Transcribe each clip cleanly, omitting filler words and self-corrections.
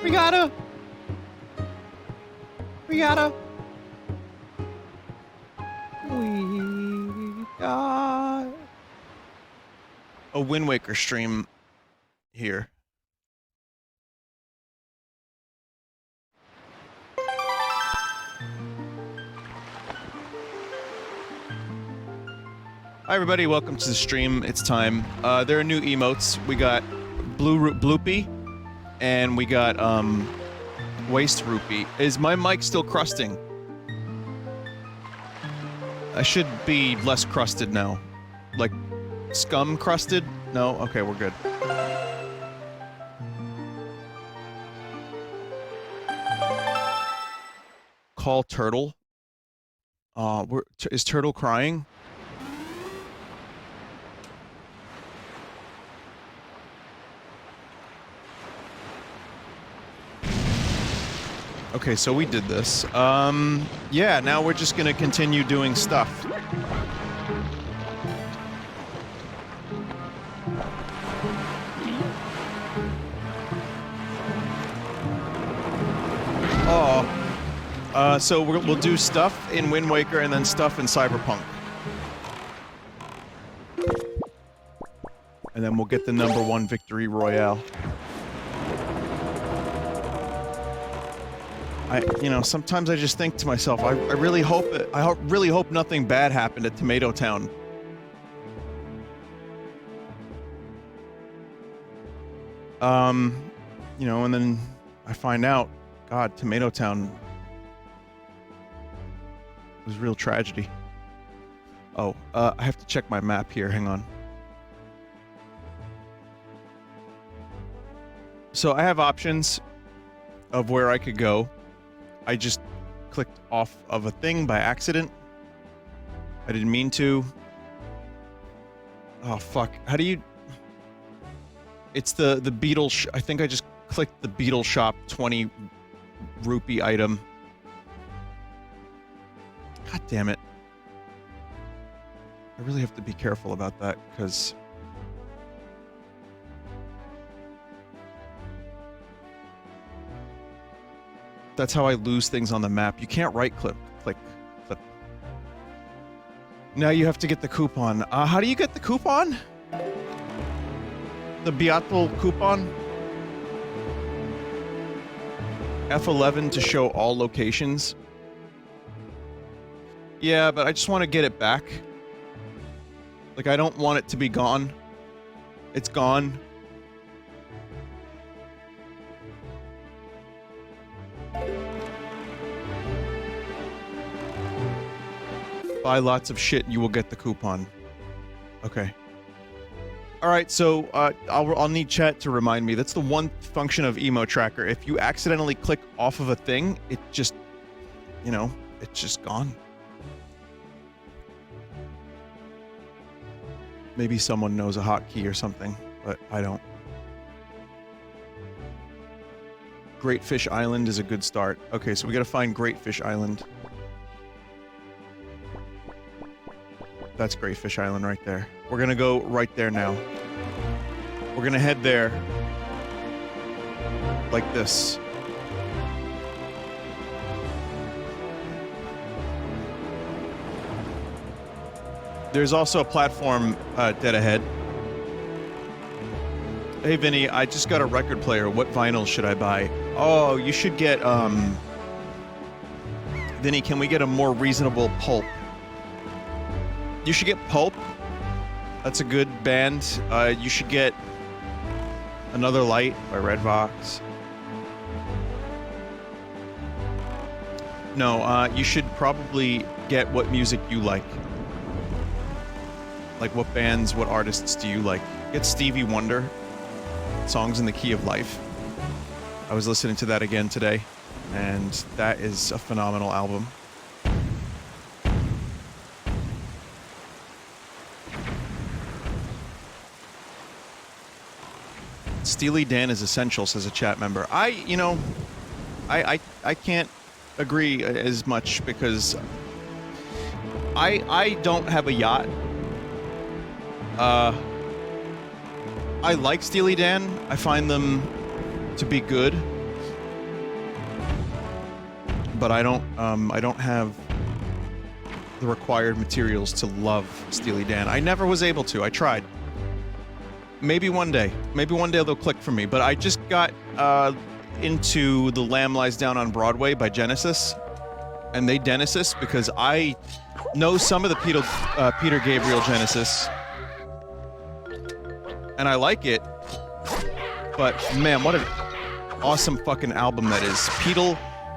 We gotta. We got a WindWaker stream here. Hi everybody, welcome to the stream. It's time. There are new emotes. We got Blue Bloopy, and we got Waste Rupee. Is my mic still crusting? I should be less crusted now. Like, scum crusted? No? Okay, we're good. Call Turtle. Is Turtle crying? Okay, so we did this. Yeah, now we're just gonna continue doing stuff. Oh. So we'll do stuff in Wind Waker and then stuff in Cyberpunk. And then we'll get the #1 victory royale. You know, sometimes I just think to myself, I really hope really hope nothing bad happened at Tomato Town. You know, and then I find out, God, Tomato Town was real tragedy. Oh, I have to check my map here, hang on. So I have options of where I could go. I just clicked off of a thing by accident. I didn't mean to. Oh, fuck. How do you... It's the Beetle... I think I just clicked the Beetle Shop 20 rupee item. God damn it. I really have to be careful about that, because... That's how I lose things on the map. You can't right-click. Click. Now you have to get the coupon. How do you get the coupon? The Beatle coupon? F11 to show all locations. Yeah, but I just want to get it back. Like, I don't want it to be gone. It's gone. Buy lots of shit and you will get the coupon. Okay. Alright, so, I'll need chat to remind me. That's the one function of Emo Tracker. If you accidentally click off of a thing, it just... You know, it's just gone. Maybe someone knows a hotkey or something, but I don't. Great Fish Island is a good start. Okay, so we gotta find Great Fish Island. That's Great Fish Island right there. We're gonna go right there now. We're gonna head there. Like this. There's also a platform dead ahead. Hey Vinny, I just got a record player. What vinyl should I buy? Oh, you should get, Vinny, can we get a more reasonable Pulp? You should get Pulp. That's a good band. You should get Another Light by Red Vox. No, you should probably get what music you like. Like what bands, what artists do you like? Get Stevie Wonder. Songs in the Key of Life. I was listening to that again today, and that is a phenomenal album. Steely Dan is essential, says a chat member. You know, I can't agree as much because I don't have a yacht. I like Steely Dan. I find them to be good. but I don't have the required materials to love Steely Dan. I never was able to. I tried. Maybe one day. Maybe one day they'll click for me. But I just got into The Lamb Lies Down on Broadway by Genesis. And they Genesis because I know some of the Peter Gabriel Genesis. And I like it. But man, what an awesome fucking album that is.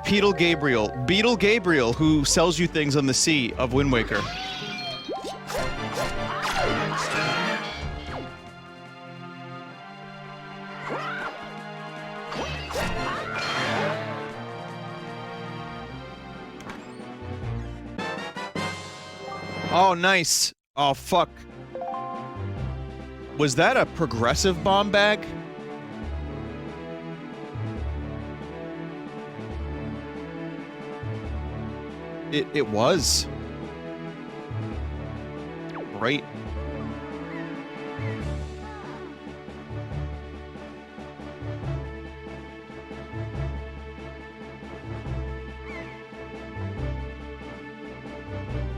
Beetle Gabriel, who sells you things on the sea of Wind Waker. Oh, nice. Oh, fuck. Was that a progressive bomb bag? It was. Great.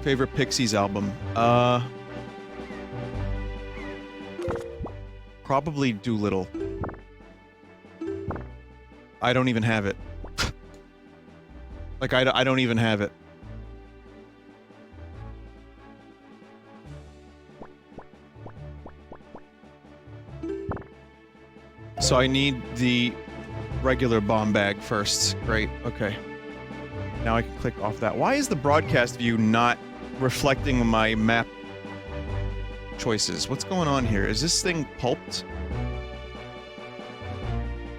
Favorite Pixies album? Probably Doolittle. I don't even have it. Like, I don't even have it. So I need the regular bomb bag first. Great, okay. Now I can click off that. Why is the broadcast view not reflecting my map choices? What's going on here? Is this thing pulped?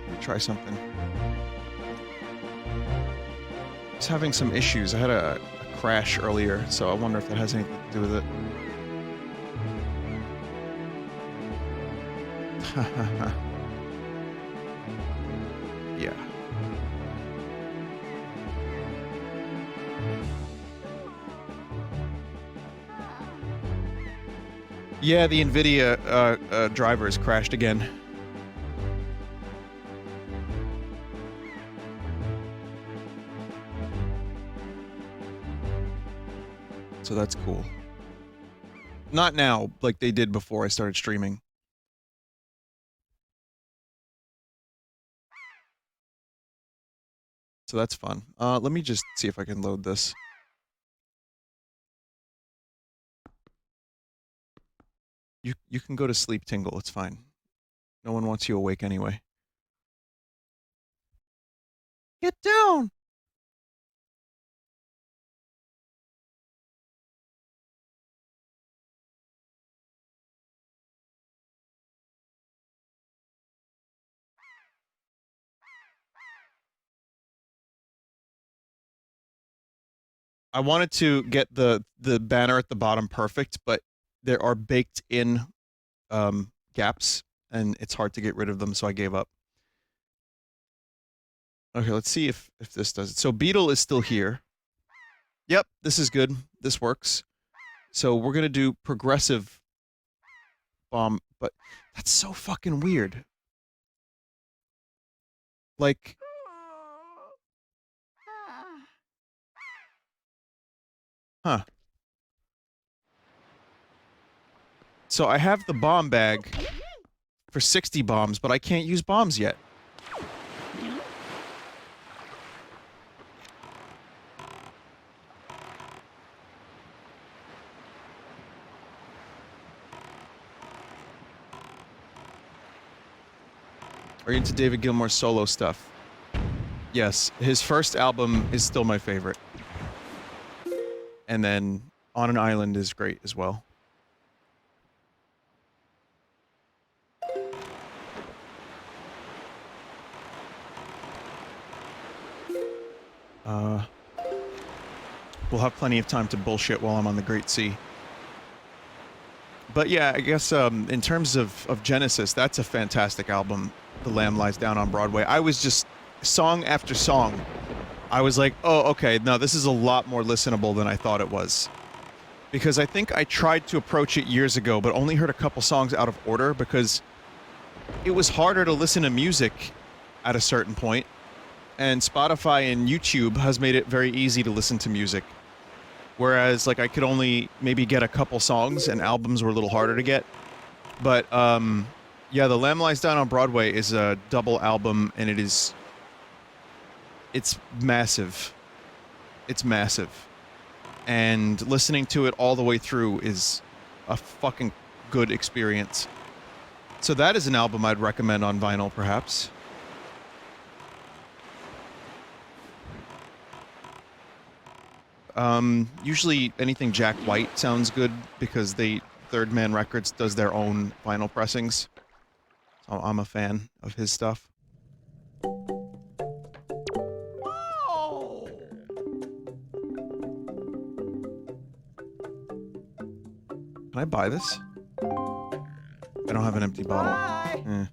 Let me try something. It's having some issues. I had a crash earlier, so I wonder if that has anything to do with it. Yeah. Yeah, the NVIDIA drivers crashed again. So that's cool. Not now, like they did before I started streaming. So that's fun. Let me just see if I can load this. You can go to sleep, Tingle. It's fine. No one wants you awake anyway. Get down! I wanted to get the banner at the bottom perfect, but there are baked in gaps, and it's hard to get rid of them, so I gave up. Okay, let's see if this does it. So Beetle is still here. Yep, this is good. This works. So we're gonna do progressive bomb, but that's so fucking weird. Like... Huh. So I have the bomb bag for 60 bombs, but I can't use bombs yet. Are you into David Gilmour's solo stuff? Yes, his first album is still my favorite. And then On an Island is great as well. We'll have plenty of time to bullshit while I'm on the Great Sea. But yeah, I guess in terms of Genesis, that's a fantastic album, The Lamb Lies Down on Broadway. I was just, song after song, I was like, oh, okay, no, this is a lot more listenable than I thought it was. Because I think I tried to approach it years ago, but only heard a couple songs out of order because it was harder to listen to music at a certain point. And Spotify and YouTube has made it very easy to listen to music. Whereas, like, I could only maybe get a couple songs, and albums were a little harder to get. But, yeah, The Lamb Lies Down on Broadway is a double album, and it's massive. It's massive. And listening to it all the way through is a fucking good experience. So that is an album I'd recommend on vinyl, perhaps. Usually anything Jack White sounds good because Third Man Records does their own vinyl pressings. So I'm a fan of his stuff. Can I buy this? I don't have an empty bottle. Eh.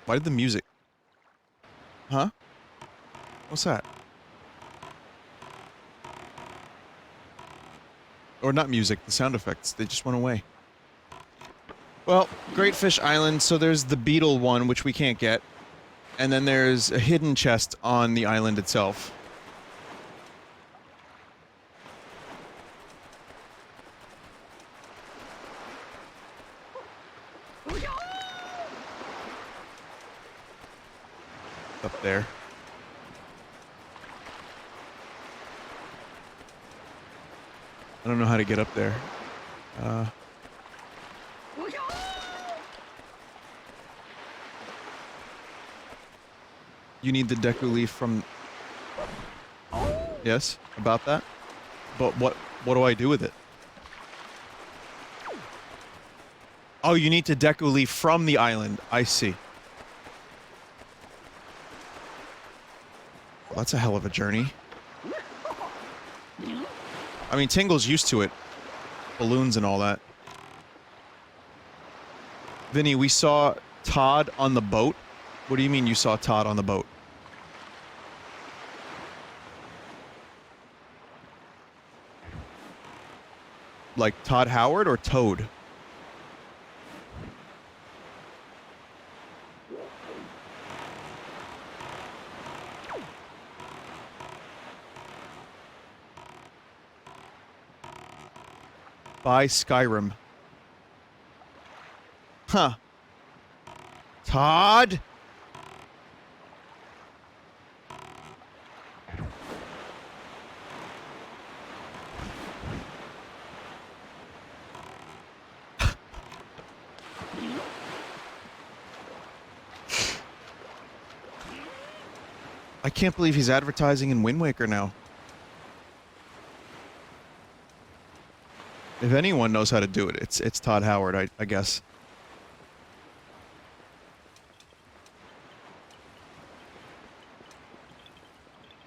Why did the music... Huh? What's that? Or not music, the sound effects. They just went away. Well, Great Fish Island, so there's the beetle one, which we can't get. And then there's a hidden chest on the island itself. Up there. I don't know how to get up there. You need the Deku leaf from... Yes, about that? But what do I do with it? Oh, you need to Deku leaf from the island. I see. Well, that's a hell of a journey. I mean, Tingle's used to it. Balloons and all that. Vinny, we saw Todd on the boat. What do you mean you saw Todd on the boat? Like Todd Howard or Toad? Buy Skyrim. Huh. Todd? I can't believe he's advertising in WindWaker now. If anyone knows how to do it, it's Todd Howard, I guess.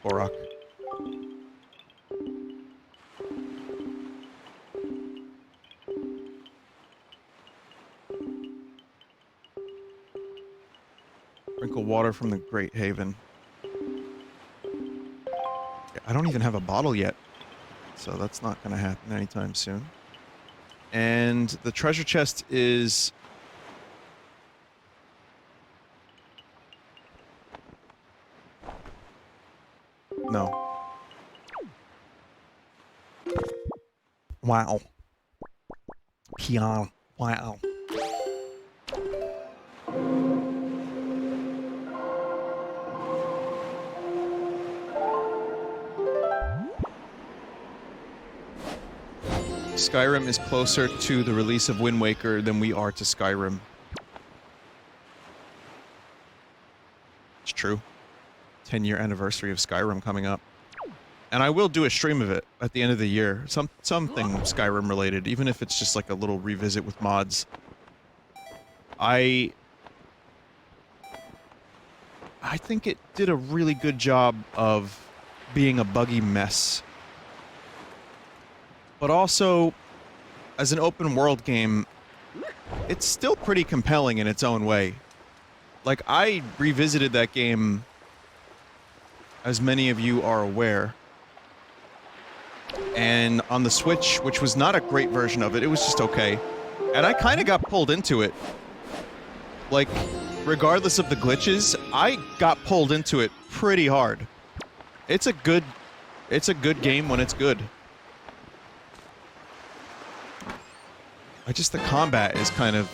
Borak. Sprinkle water from the Great Haven. I don't even have a bottle yet, so that's not going to happen anytime soon. And the treasure chest is... No. Wow. Piano. Wow. Skyrim is closer to the release of WindWaker than we are to Skyrim. It's true. 10-year anniversary of Skyrim coming up. And I will do a stream of it at the end of the year. Something Skyrim related, even if it's just like a little revisit with mods. I think it did a really good job of being a buggy mess. But also, as an open world game, it's still pretty compelling in its own way. Like, I revisited that game as many of you are aware. And on the Switch, which was not a great version of it, it was just okay. And I kind of got pulled into it. Like, regardless of the glitches, I got pulled into it pretty hard. It's a good game when it's good. The combat is kind of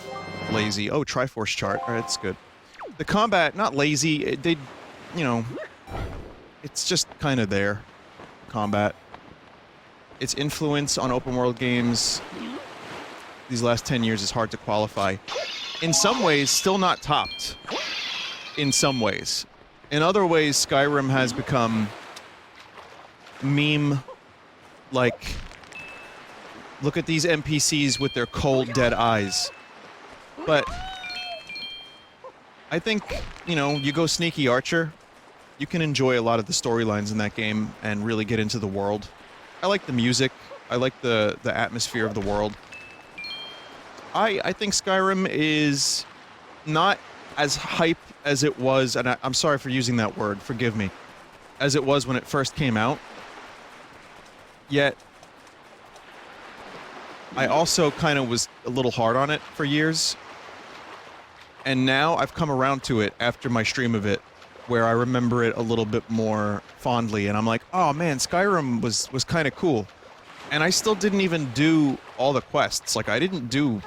lazy. Oh, Triforce chart. Alright, that's good. The combat, not lazy, you know, it's just kind of there. Combat. Its influence on open world games these last 10 years is hard to qualify. In some ways, still not topped. In some ways. In other ways, Skyrim has become meme, like, look at these NPCs with their cold, dead eyes. But I think, you know, you go Sneaky Archer, you can enjoy a lot of the storylines in that game and really get into the world. I like the music. I like the atmosphere of the world. I think Skyrim is not as hype as it was, and I'm sorry for using that word, forgive me, as it was when it first came out. Yet, I also kind of was a little hard on it for years. And now I've come around to it after my stream of it, where I remember it a little bit more fondly, and I'm like, oh man, Skyrim was kind of cool. And I still didn't even do all the quests. Like, I didn't do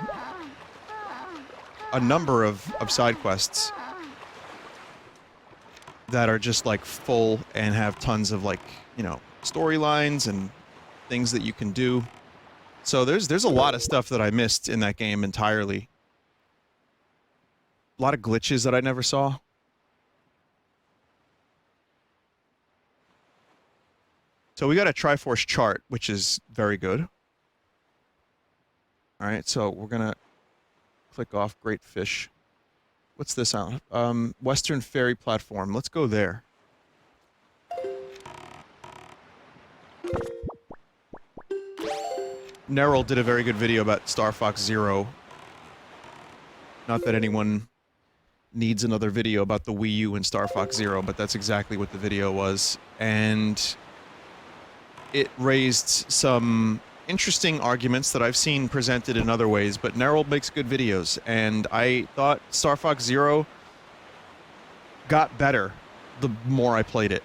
a number of side quests that are just, like, full and have tons of, like, you know, storylines and things that you can do. So there's a lot of stuff that I missed in that game entirely. A lot of glitches that I never saw. So we got a Triforce chart, which is very good. Alright, so we're gonna click off Great Fish. What's this out? Western Ferry Platform. Let's go there. Neril did a very good video about Star Fox Zero. Not that anyone needs another video about the Wii U and Star Fox Zero, but that's exactly what the video was. And it raised some interesting arguments that I've seen presented in other ways, but Neril makes good videos, and I thought Star Fox Zero got better the more I played it.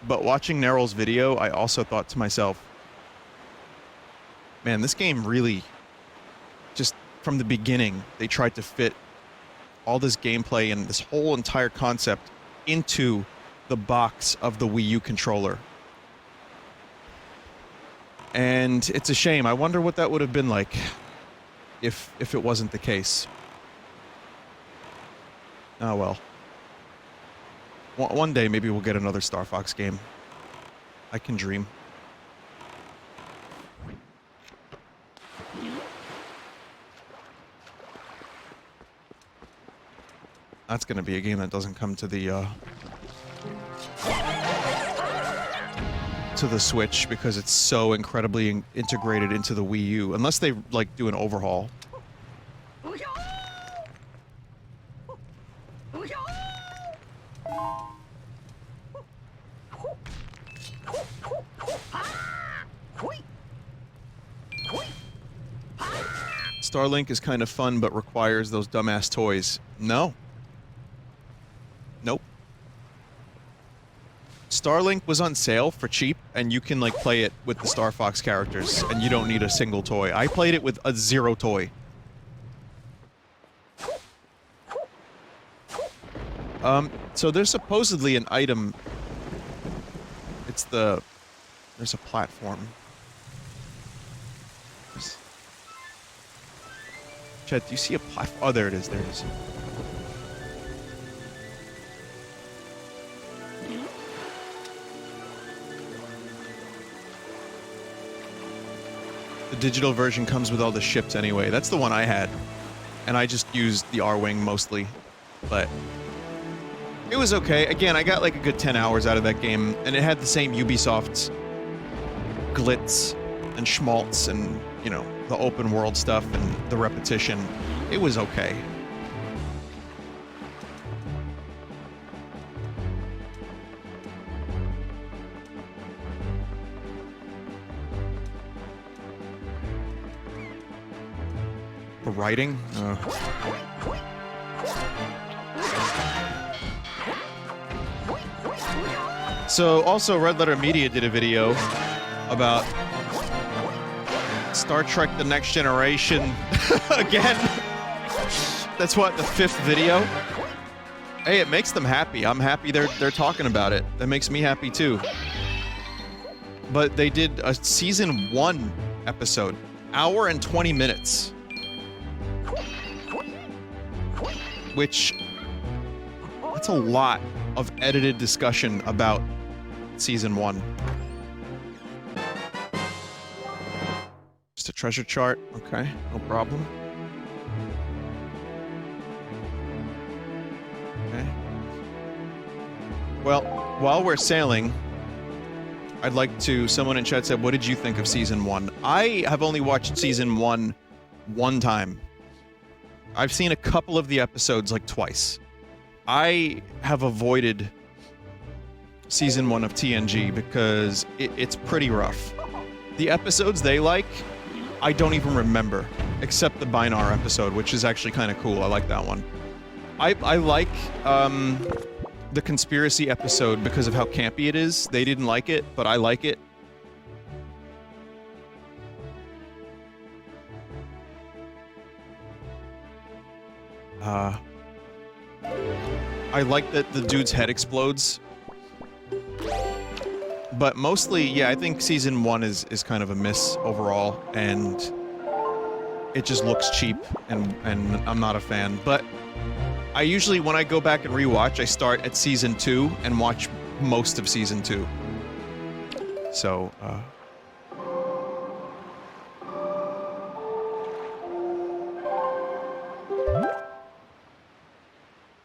But watching Neril's video, I also thought to myself, man, this game really, just from the beginning, they tried to fit all this gameplay and this whole entire concept into the box of the Wii U controller. And it's a shame. I wonder what that would have been like if it wasn't the case. Oh well. One day maybe we'll get another Star Fox game. I can dream. That's gonna be a game that doesn't come to the Switch because it's so incredibly integrated into the Wii U. Unless they, like, do an overhaul. Starlink is kind of fun, but requires those dumbass toys. No. Nope. Starlink was on sale for cheap, and you can, like, play it with the Star Fox characters, and you don't need a single toy. I played it with a 0 toy. So there's supposedly an item. There's a platform. Chet, do you see a platform? Oh, there it is, there it is. The digital version comes with all the ships anyway. That's the one I had. And I just used the R-Wing mostly. But it was okay. Again, I got like a good 10 hours out of that game, and it had the same Ubisoft glitz and schmaltz and, you know, the open world stuff and the repetition. It was okay. writing. So, also, Red Letter Media did a video about Star Trek The Next Generation. Again. That's what, the 5th video? Hey, it makes them happy. I'm happy they're talking about it. That makes me happy too. But they did a season 1 episode. Hour and 20 minutes. Which, that's a lot of edited discussion about season 1. Just a treasure chart. Okay, no problem. Okay. Well, while we're sailing, I'd like to... Someone in chat said, what did you think of season 1? I have only watched season 1 one time. I've seen a couple of the episodes, like, twice. I have avoided season 1 of TNG because it's pretty rough. The episodes they like, I don't even remember, except the Binar episode, which is actually kind of cool. I like that one. I like, the conspiracy episode because of how campy it is. They didn't like it, but I like it. I like that the dude's head explodes. But mostly, yeah, I think season 1 is kind of a miss overall, and it just looks cheap, and I'm not a fan. But I usually, when I go back and rewatch, I start at season 2 and watch most of season 2. So,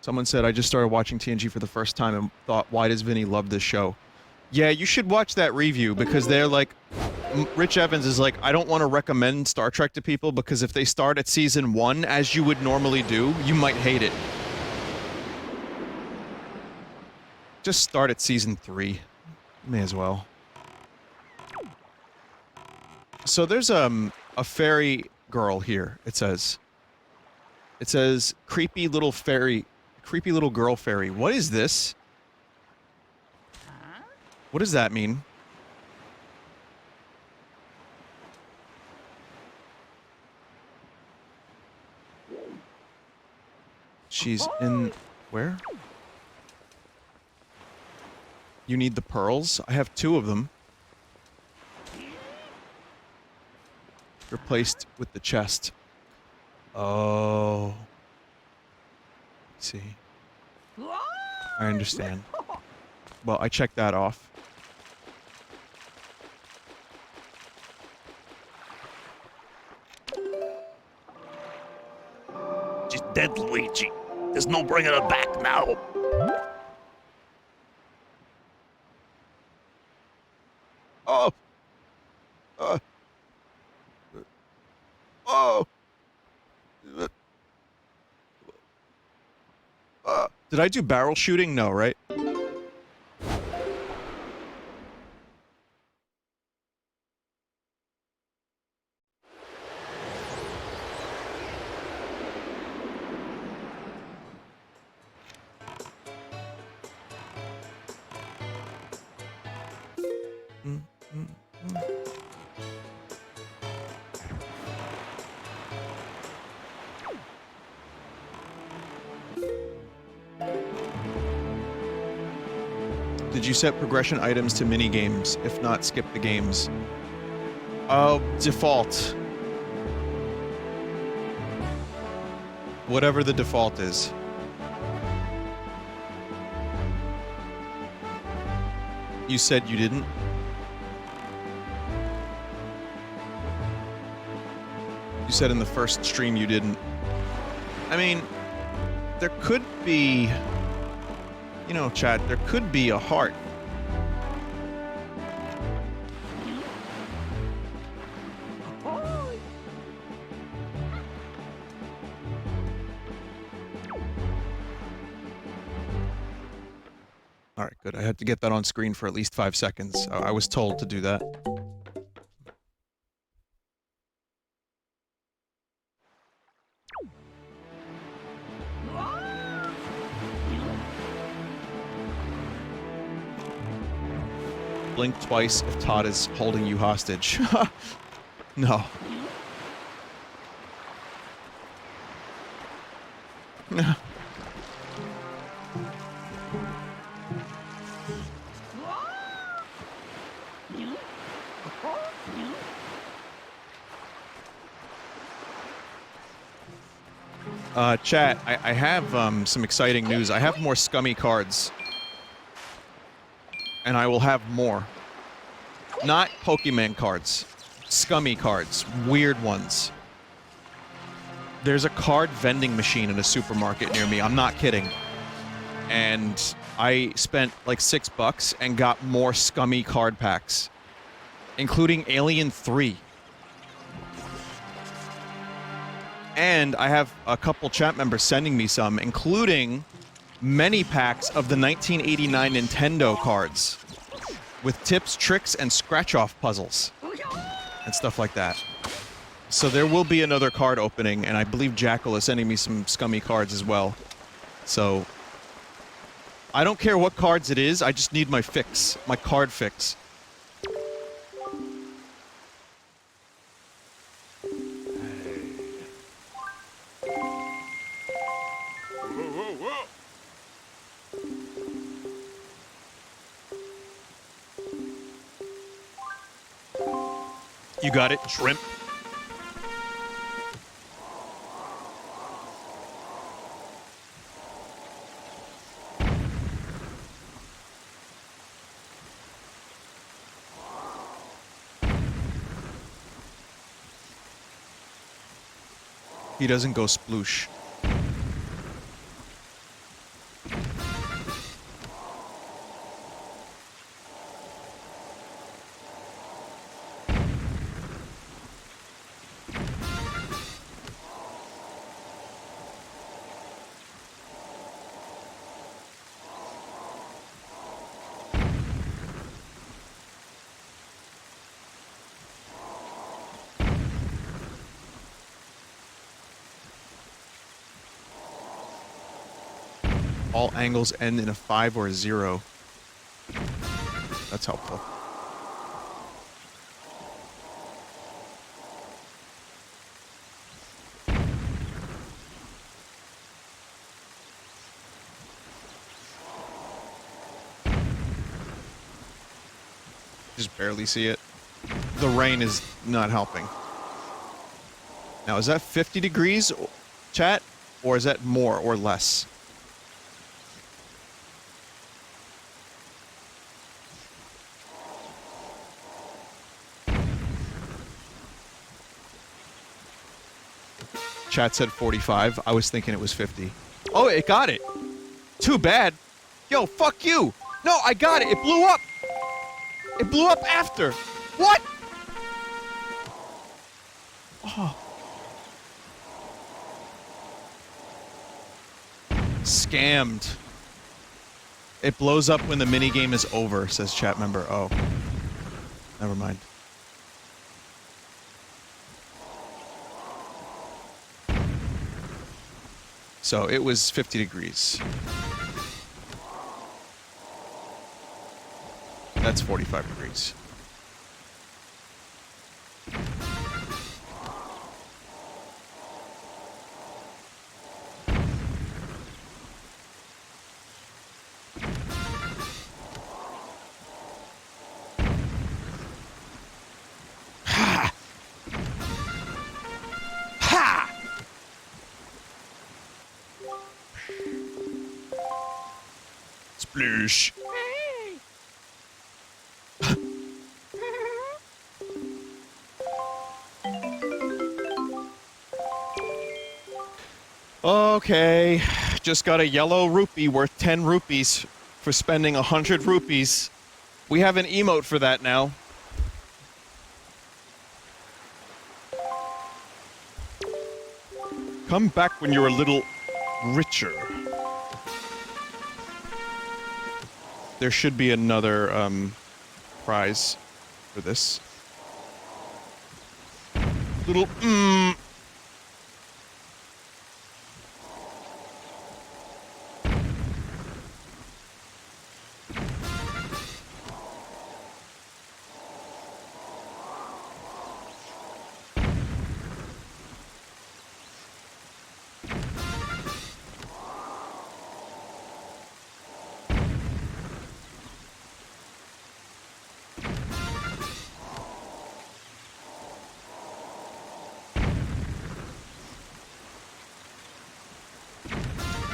someone said, I just started watching TNG for the first time and thought, why does Vinny love this show? Yeah, you should watch that review, because they're like... Rich Evans is like, I don't want to recommend Star Trek to people, because if they start at season 1, as you would normally do, you might hate it. Just start at season 3. May as well. So there's, a fairy girl here, it says. It says, creepy little fairy... Creepy little girl fairy. What is this? What does that mean? She's in... Where? You need the pearls? I have 2 of them. Replaced with the chest. Oh. Let's see. I understand. Well, I checked that off. She's dead, Luigi. There's no bringing her back now. Oh! Oh! Did I do barrel shooting? No, right? Did you set progression items to mini-games? If not, skip the games. Default. Whatever the default is. You said you didn't? You said in the first stream you didn't. I mean, there could be... You know, chat, there could be a heart. Alright, good. I had to get that on screen for at least 5 seconds. I was told to do that. Blink twice if Todd is holding you hostage. No. Chat, I have some exciting news. I have more scummy cards. And I will have more. Not Pokemon cards. Scummy cards. Weird ones. There's a card vending machine in a supermarket near me. I'm not kidding. And I spent like $6 and got more scummy card packs. Including Alien 3. And I have a couple chat members sending me some, including many packs of the 1989 Nintendo cards. With tips, tricks, and scratch-off puzzles. And stuff like that. So there will be another card opening, and I believe Jackal is sending me some scummy cards as well. So I don't care what cards it is, I just need my fix. My card fix. You got it, shrimp. He doesn't go sploosh. All angles end in a 5 or a 0. That's helpful. Just barely see it. The rain is not helping. Now, is that 50 degrees, chat? Or is that more or less? Chat said 45. I was thinking it was 50. Oh, it got it. Too bad. Yo, fuck you. No, I got it. It blew up. It blew up after. What? Oh. Scammed. It blows up when the minigame is over, says chat member. Oh. Never mind. So it was 50 degrees. That's 45 degrees. Ha! Ha! Sploosh. Okay, just got a yellow rupee worth 10 rupees for spending 100 rupees. We have an emote for that now. Come back when you're a little richer. There should be another prize for this. Little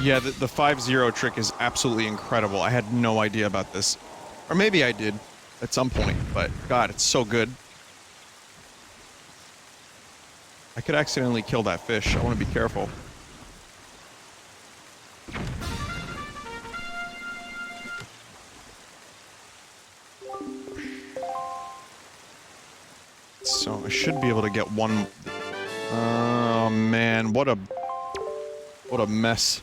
Yeah, the 5-0 trick is absolutely incredible. I had no idea about this. Or maybe I did at some point, but God, it's so good. I could accidentally kill that fish. I want to be careful. So I should be able to get one. Oh man, what a mess.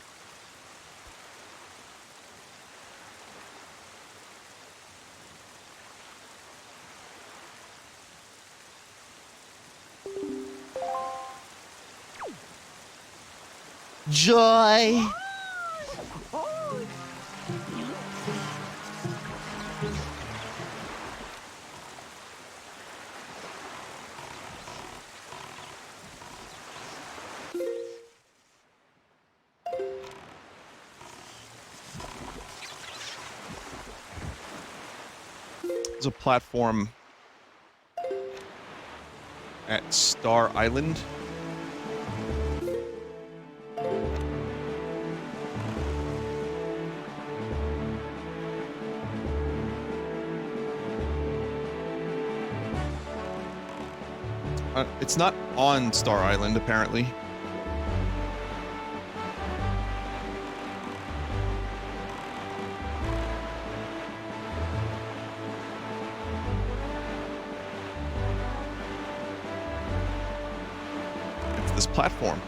Joy. There's a platform at Star Island. It's not on Star Island, apparently. It's this platform.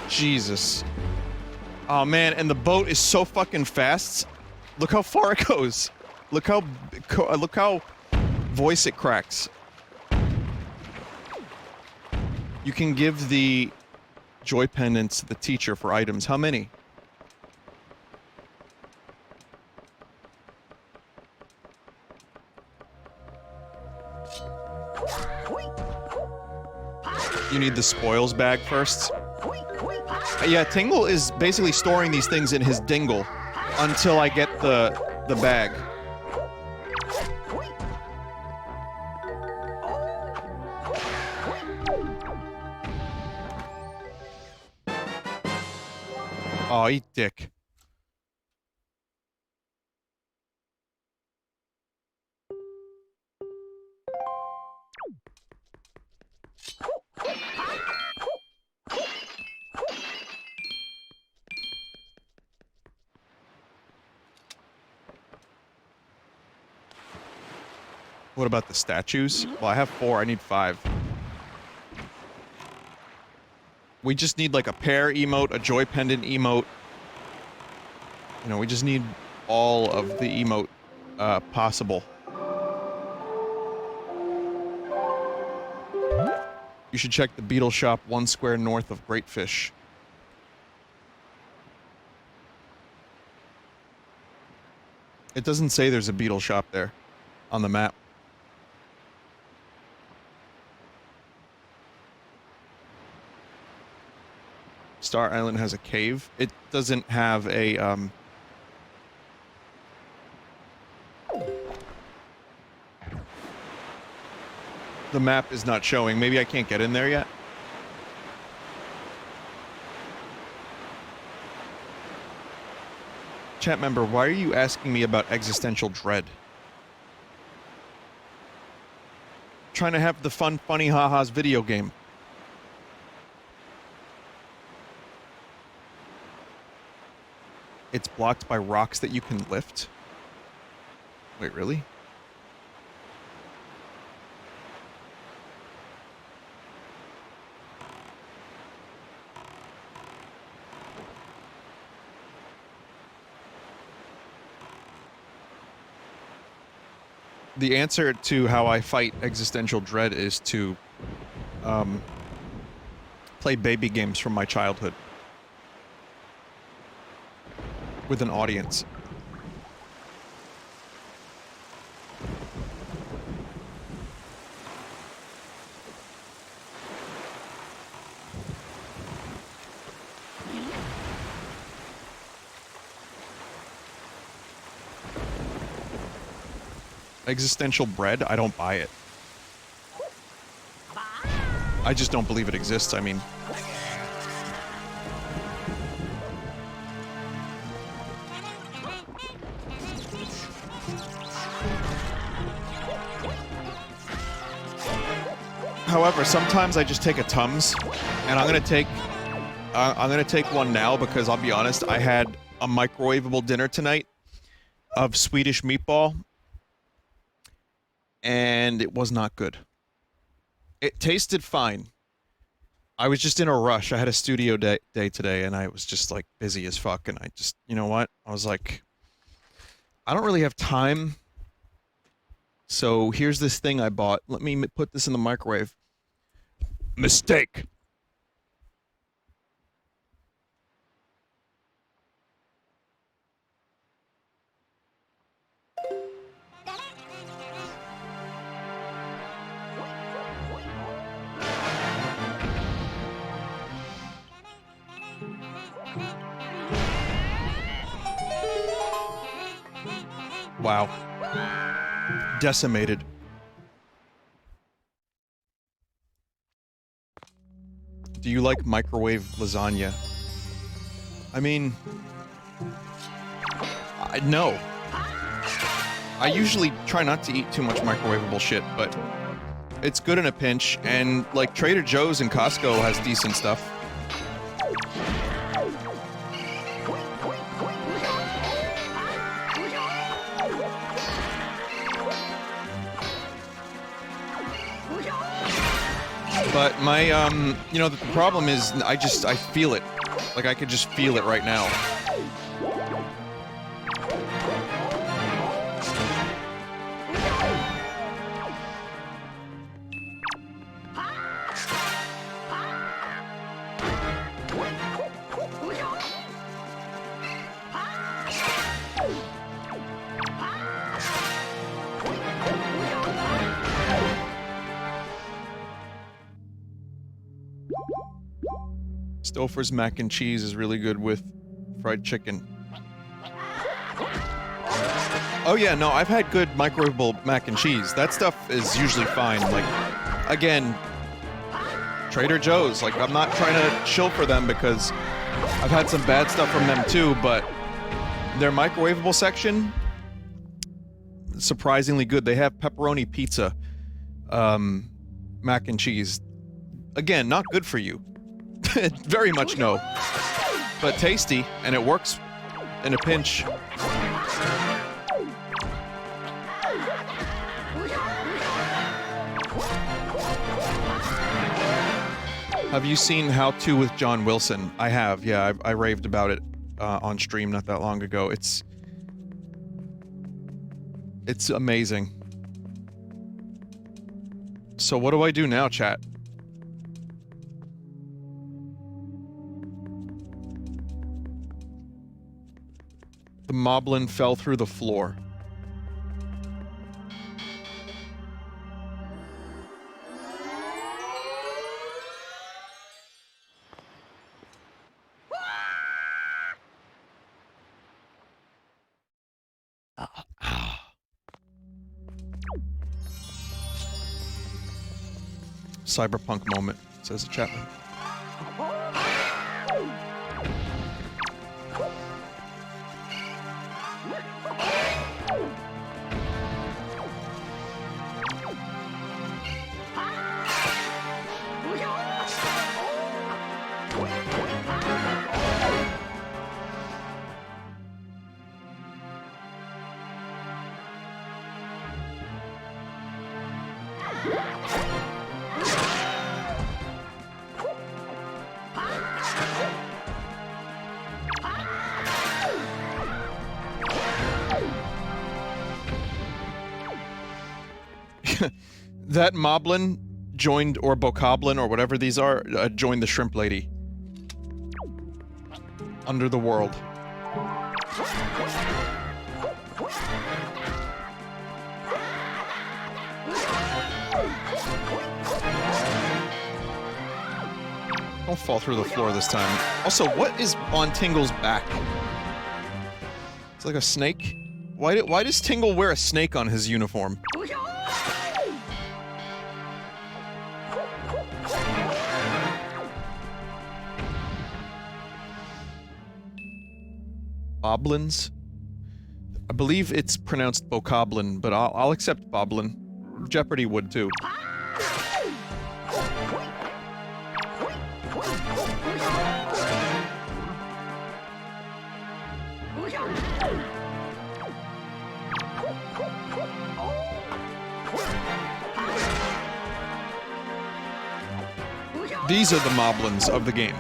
Jesus. Oh man, and the boat is so fucking fast. Look how far it goes. Look how voice it cracks. You can give the joy pendants to the teacher for items. How many? You need the spoils bag first. Yeah, Tingle is basically storing these things in his dingle until I get the bag. Oh, eat dick. What about the statues? Well, I have 4. I need 5. We just need like a pear emote, a joy pendant emote. You know, we just need all of the emote possible. You should check the beetle shop 1 square north of Great Fish. It doesn't say there's a beetle shop there on the map. Star Island has a cave. It doesn't have a, the map is not showing. Maybe I can't get in there yet? Chat member, why are you asking me about existential dread? Trying to have the fun, funny ha-has video game. It's blocked by rocks that you can lift? Wait, really? The answer to how I fight existential dread is to play baby games from my childhood with an audience. Existential bread? I don't buy it. I just don't believe it exists, I mean. However, sometimes I just take a Tums, and I'm gonna take one now because I'll be honest, I had a microwavable dinner tonight of Swedish meatball, and it was not good. It tasted fine. I was just in a rush. I had a studio day today, and I was just like busy as fuck, and I just, you know what? I was like, I don't really have time. So here's this thing I bought. Let me put this in the microwave. Mistake. Wow. Decimated. Do you like microwave lasagna? I mean... no. I usually try not to eat too much microwavable shit, but... it's good in a pinch, and, like, Trader Joe's and Costco has decent stuff. But my, you know, the problem is, I feel it. Like, I could just feel it right now. Stouffer's mac and cheese is really good with fried chicken. Oh yeah, no, I've had good microwavable mac and cheese. That stuff is usually fine. Like, again, Trader Joe's. Like, I'm not trying to shill for them because I've had some bad stuff from them too, but their microwavable section, surprisingly good. They have pepperoni pizza, mac and cheese. Again, not good for you. Very much no. But tasty, and it works in a pinch. Have you seen How To with John Wilson? I have, yeah. I raved about it on stream not that long ago. It's amazing. So what do I do now, chat? The moblin fell through the floor. Cyberpunk moment, says the chatman. That moblin joined, or bokoblin, or whatever these are, joined the shrimp lady. Under the world. Don't fall through the floor this time. Also, what is on Tingle's back? It's like a snake? Why does Tingle wear a snake on his uniform? Boblins? I believe it's pronounced Bokoblin, but I'll accept Boblin. Jeopardy would too. These are the moblins of the game.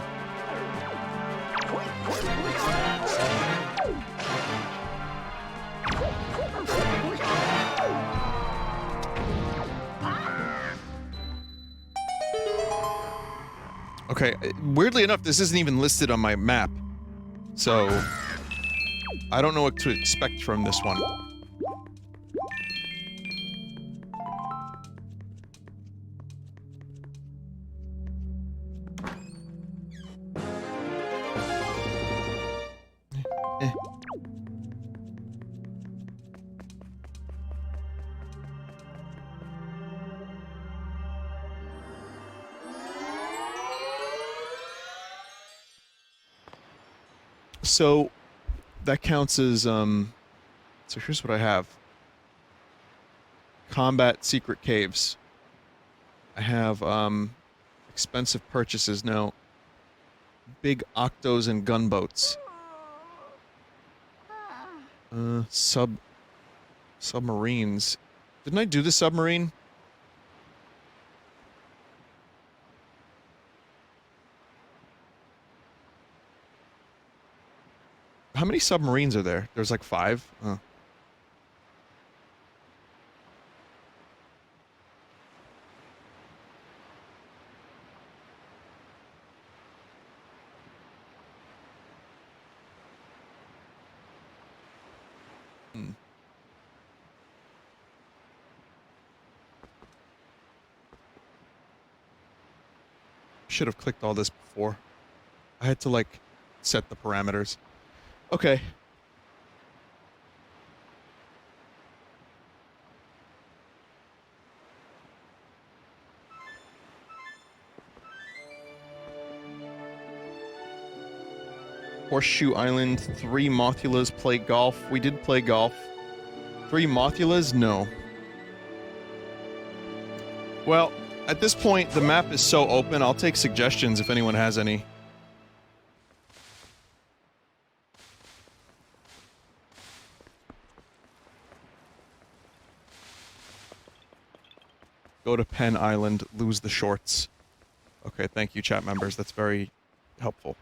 Okay, weirdly enough, this isn't even listed on my map. So, I don't know what to expect from this one. So, that counts as, so here's what I have. Combat secret caves. I have, expensive purchases now. Big octos and gunboats. Submarines. Didn't I do the submarine? How many submarines are there? There's like 5? Oh. Should have clicked all this before. I had to, like, set the parameters. Okay. Horseshoe Island, 3 Mothulas play golf. We did play golf. 3 Mothulas? No. Well, at this point, the map is so open, I'll take suggestions if anyone has any. Go to Penn Island, lose the shorts. Okay, thank you, chat members. That's very helpful.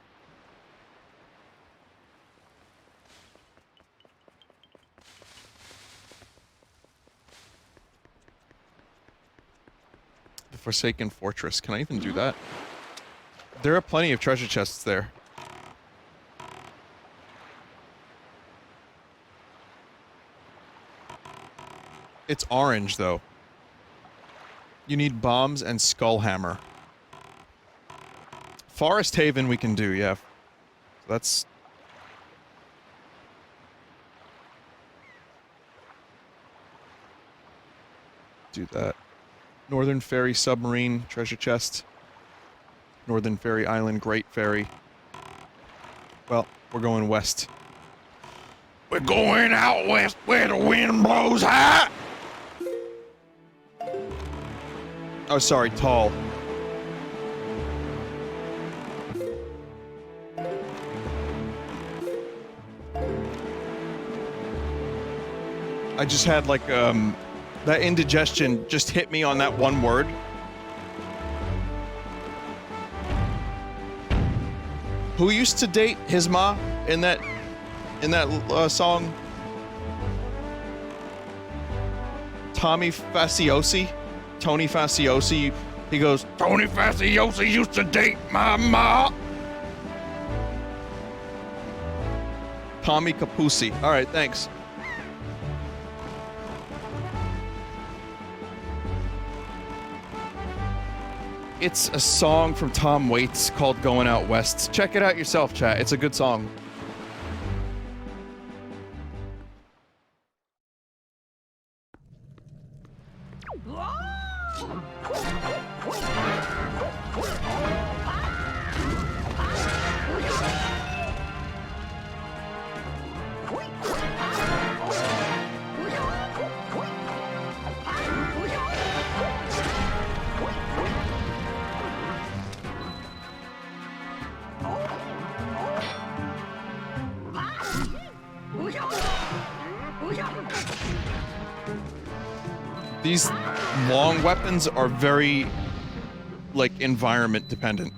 The Forsaken Fortress. Can I even do that? There are plenty of treasure chests there. It's orange, though. You need bombs and Skullhammer. Forest Haven we can do, yeah. That's... do that. Northern Ferry Submarine treasure chest. Northern Ferry Island Great Ferry. Well, we're going west. We're going out west where the wind blows high. Oh, sorry, tall. I just had like, that indigestion just hit me on that one word. Who used to date his ma in that song? Tommy Faciosi? Tony Faciosi, he goes, Tony Faciosi used to date my ma. Tommy Capusi. All right, thanks. It's a song from Tom Waits called Going Out West. Check it out yourself, chat. It's a good song. These long weapons are very, like, environment dependent.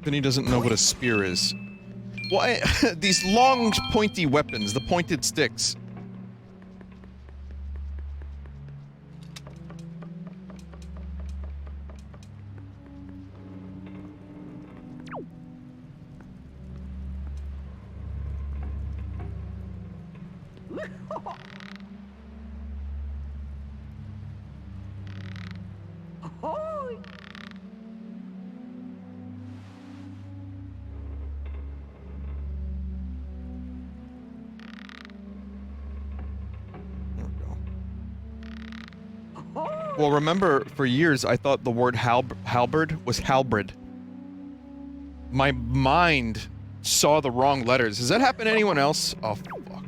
Vinny doesn't know what a spear is. Why? These long, pointy weapons, the pointed sticks. Well, remember, for years, I thought the word halberd was halberd. My mind saw the wrong letters. Does that happen to anyone else? Oh, fuck.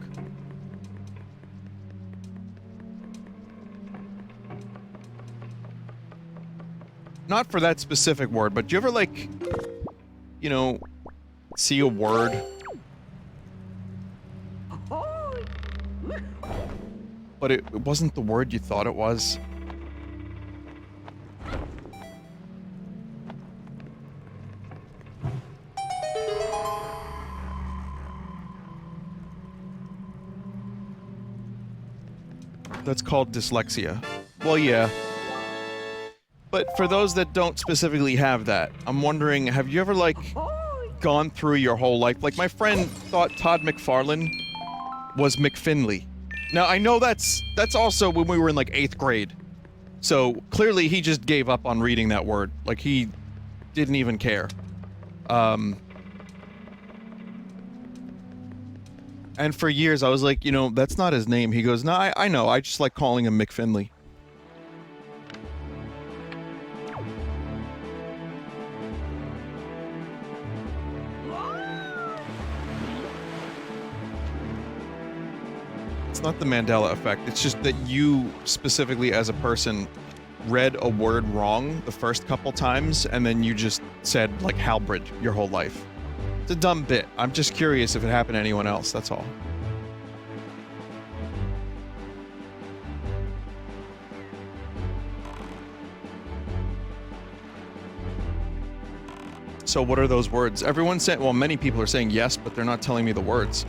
Not for that specific word, but do you ever, like, you know, see a word? But it wasn't the word you thought it was? That's called dyslexia. Well, yeah. But for those that don't specifically have that, I'm wondering, have you ever, like, gone through your whole life? Like, my friend thought Todd McFarlane was McFinley. Now, I know that's also when we were in, like, 8th grade. So, clearly he just gave up on reading that word. Like, he didn't even care. And for years, I was like, you know, that's not his name. He goes, no, I know. I just like calling him McFinley. It's not the Mandela effect. It's just that you, specifically as a person, read a word wrong the first couple times, and then you just said, like, halberd your whole life. It's a dumb bit. I'm just curious if it happened to anyone else, that's all. So what are those words? Everyone's saying, well, many people are saying yes, but they're not telling me the words.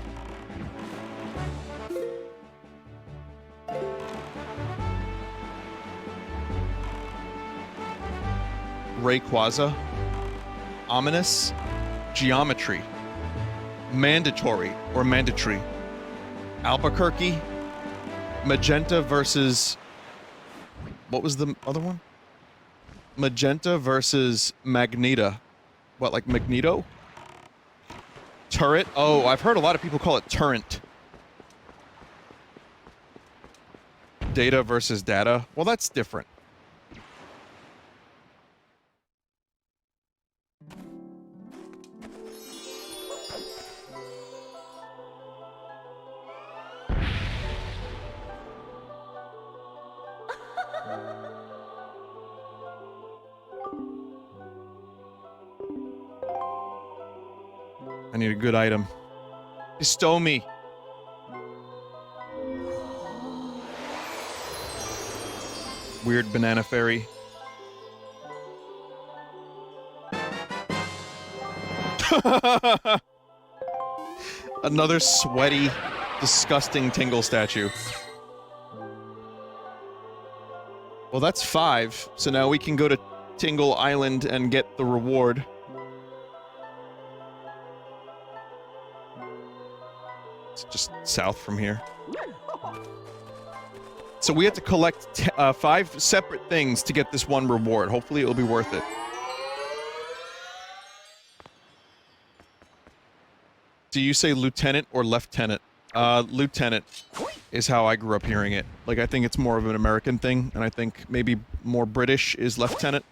Rayquaza. Ominous. Geometry. Mandatory or mandatory. Albuquerque. Magenta versus... What was the other one? Magenta versus Magneta. What, like Magneto? Turret? Oh, I've heard a lot of people call it turret. Data versus data? Well, that's different. I need a good item. Bestow me. Weird banana fairy. Another sweaty, disgusting Tingle statue. Well, that's 5, so now we can go to Tingle Island and get the reward. It's just south from here. So we have to collect 5 separate things to get this one reward. Hopefully it'll be worth it. Do you say lieutenant or lieutenant? Lieutenant is how I grew up hearing it. Like, I think it's more of an American thing, and I think maybe more British is lieutenant.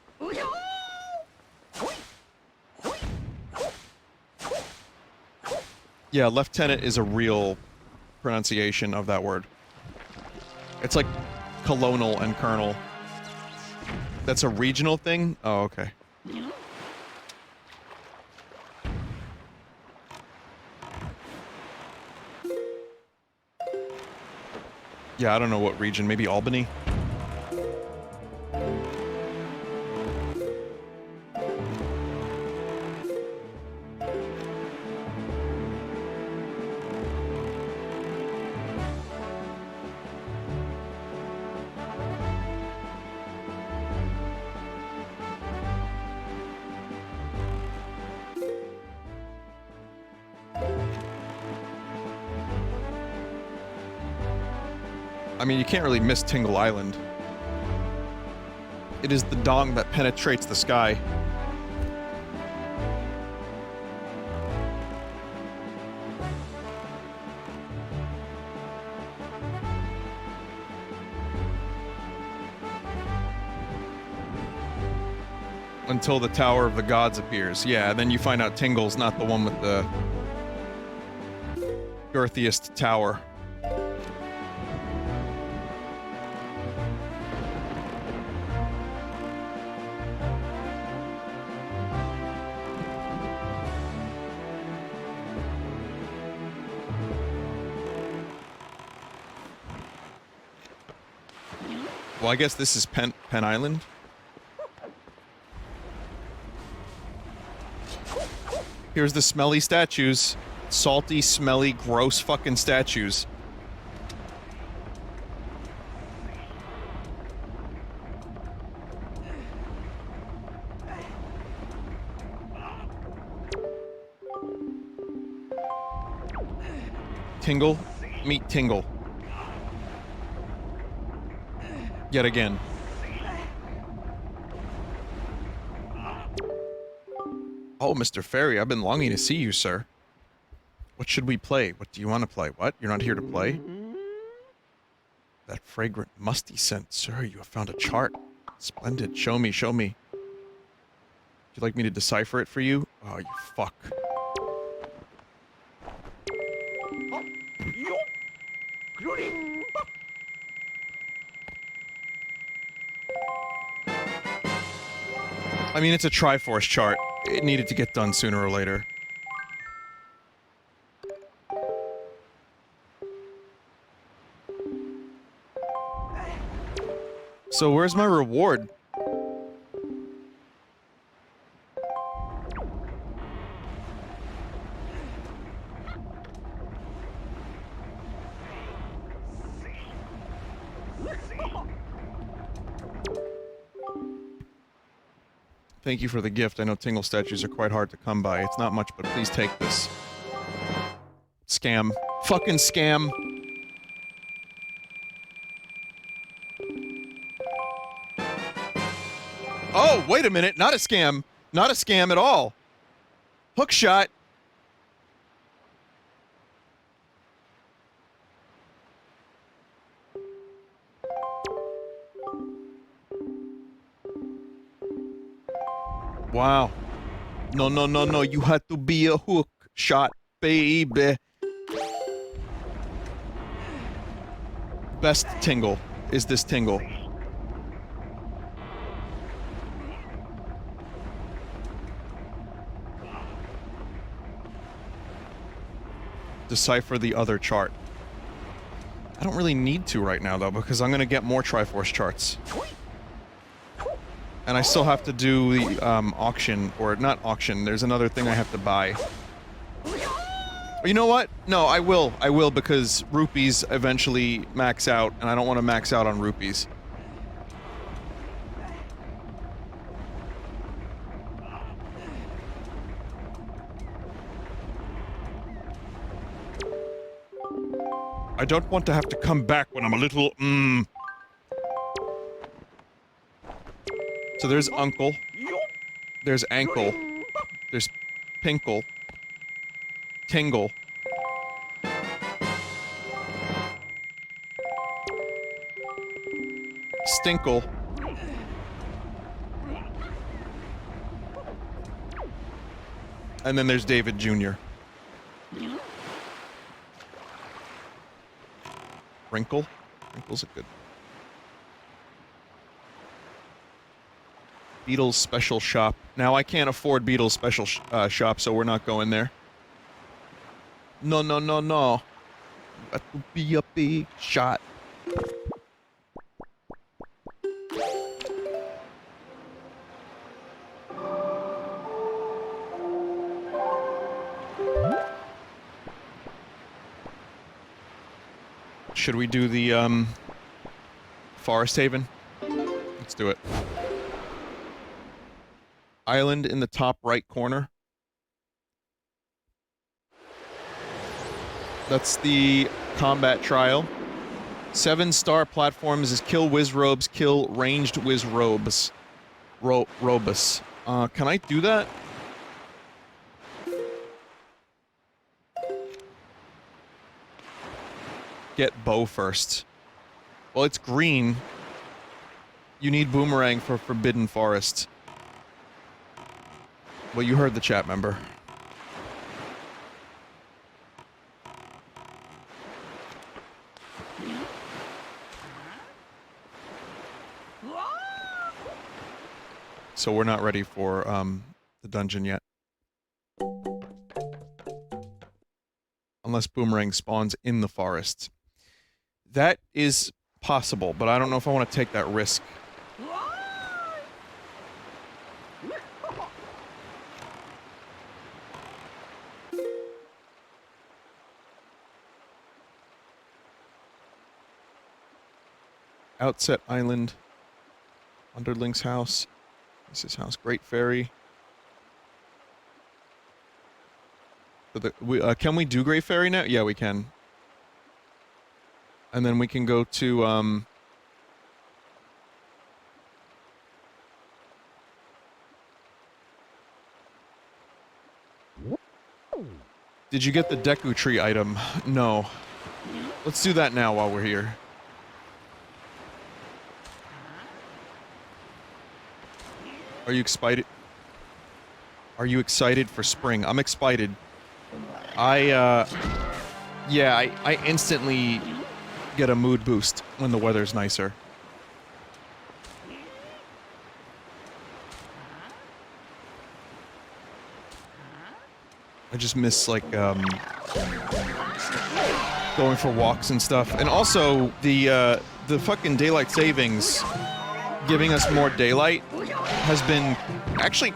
Yeah, lieutenant is a real pronunciation of that word. It's like colonel and colonel. That's a regional thing? Oh, okay. Yeah, I don't know what region. Maybe Albany? I mean, you can't really miss Tingle Island. It is the dong that penetrates the sky. Until the Tower of the Gods appears. Yeah, then you find out Tingle's not the one with the girthiest tower. Well, I guess this is Penn Island. Here's the smelly statues. Salty, smelly, gross fucking statues. Tingle, meet Tingle. Yet again. Oh, Mr. Fairy, I've been longing to see you, sir. What should we play? What do you want to play? What? You're not here to play? That fragrant, musty scent. Sir, you have found a chart. Splendid. Show me, show me. Would you like me to decipher it for you? Oh, you fuck. I mean, it's a Triforce chart. It needed to get done sooner or later. So where's my reward? Thank you for the gift. I know Tingle statues are quite hard to come by. It's not much, but please take this. Scam. Fucking scam. Oh, wait a minute. Not a scam. Not a scam at all. Hook shot. Wow. No, no, no, no. You had to be a hook shot, baby. Best Tingle is this Tingle. Decipher the other chart. I don't really need to right now, though, because I'm gonna get more Triforce charts. And I still have to do the, auction, or not auction, there's another thing I have to buy. You know what? No, I will, because rupees eventually max out, and I don't want to max out on rupees. I don't want to have to come back when I'm a little, So there's Uncle. There's Ankle. There's Pinkle. Tingle. Stinkle. And then there's David Jr. Wrinkle? Wrinkle's a good... Beatles Special Shop. Now, I can't afford Beatles Special Shop, so we're not going there. No, no, no, no. That would be a big shot. Should we do the, Forest Haven? Let's do it. Island in the top right corner. That's the combat trial. 7-star platforms is kill Wizrobes, kill ranged Wizrobes. Robus. Can I do that? Get bow first. Well, it's green. You need boomerang for Forbidden Forest. Well, you heard the chat member. So we're not ready for, the dungeon yet. Unless boomerang spawns in the forest. That is possible, but I don't know if I want to take that risk. Outset Island. Underling's house. This is house. Great Fairy. Can we do Great Fairy now? Yeah, we can. And then we can go to, Did you get the Deku Tree item? No. Let's do that now while we're here. Are you excited? Are you excited for spring? I'm excited. Yeah, I instantly get a mood boost when the weather's nicer. I just miss, like, going for walks and stuff. And also, the fucking daylight savings giving us more daylight has been... Actually,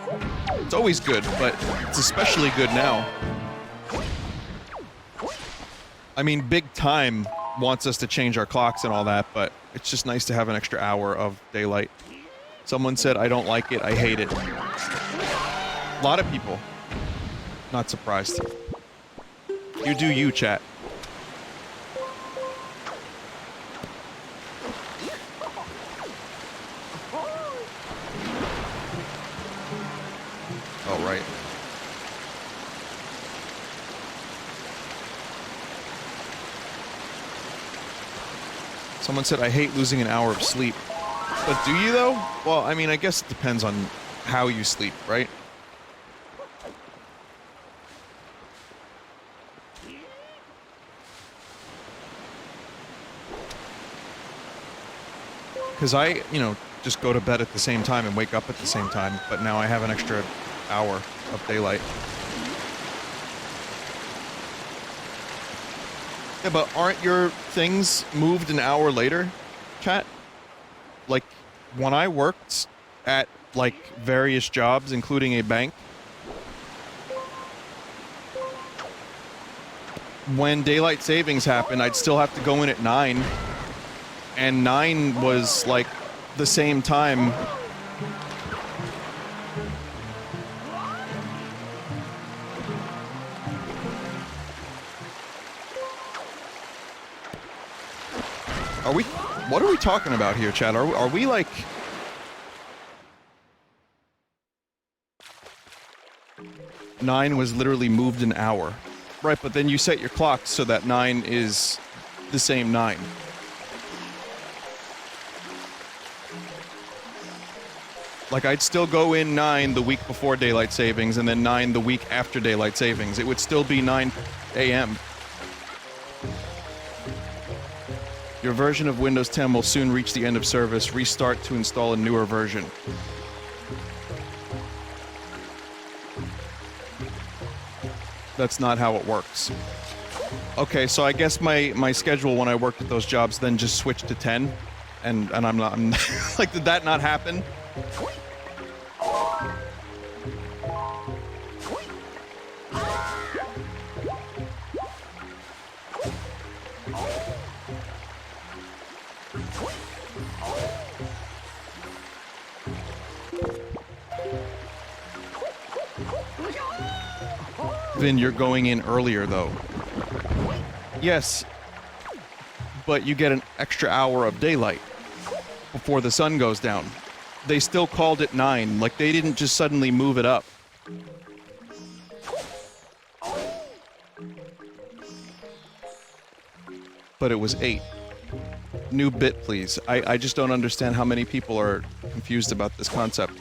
it's always good, but it's especially good now. I mean, Big Time wants us to change our clocks and all that, but it's just nice to have an extra hour of daylight. Someone said, I don't like it, I hate it. A lot of people. Not surprised. You do you, chat. Oh, right. Someone said, I hate losing an hour of sleep. But do you, though? Well, I mean, I guess it depends on how you sleep, right? Because I, you know, just go to bed at the same time and wake up at the same time, but now I have an extra hour of daylight. Yeah, but aren't your things moved an hour later, chat? Like, when I worked at, like, various jobs, including a bank, when daylight savings happened, I'd still have to go in at 9. And 9 was, like, the same time. Are we... What are we talking about here, Chad? Are we like... Nine was literally moved an hour. Right, but then you set your clock so that 9 is the same 9. Like, I'd still go in 9 the week before daylight savings, and then 9 the week after daylight savings. It would still be 9 a.m. Your version of Windows 10 will soon reach the end of service. Restart to install a newer version. That's not how it works. Okay, so I guess my schedule when I worked at those jobs then just switched to 10, and I'm not... like, did that not happen? Vin, you're going in earlier, though. Yes, but you get an extra hour of daylight before the sun goes down. They still called it 9, like they didn't just suddenly move it up. But it was 8. New bit, please. I just don't understand how many people are confused about this concept.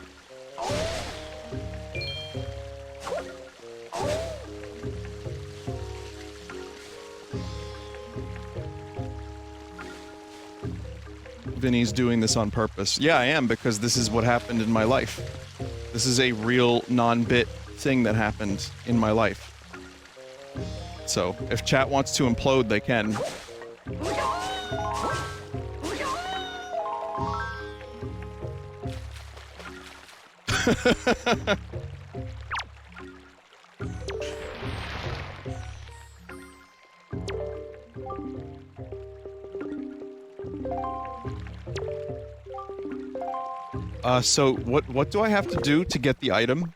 Vinny's doing this on purpose. Yeah, I am, because this is what happened in my life. This is a real non-bit thing that happened in my life. So, if chat wants to implode, they can. So what do I have to do to get the item?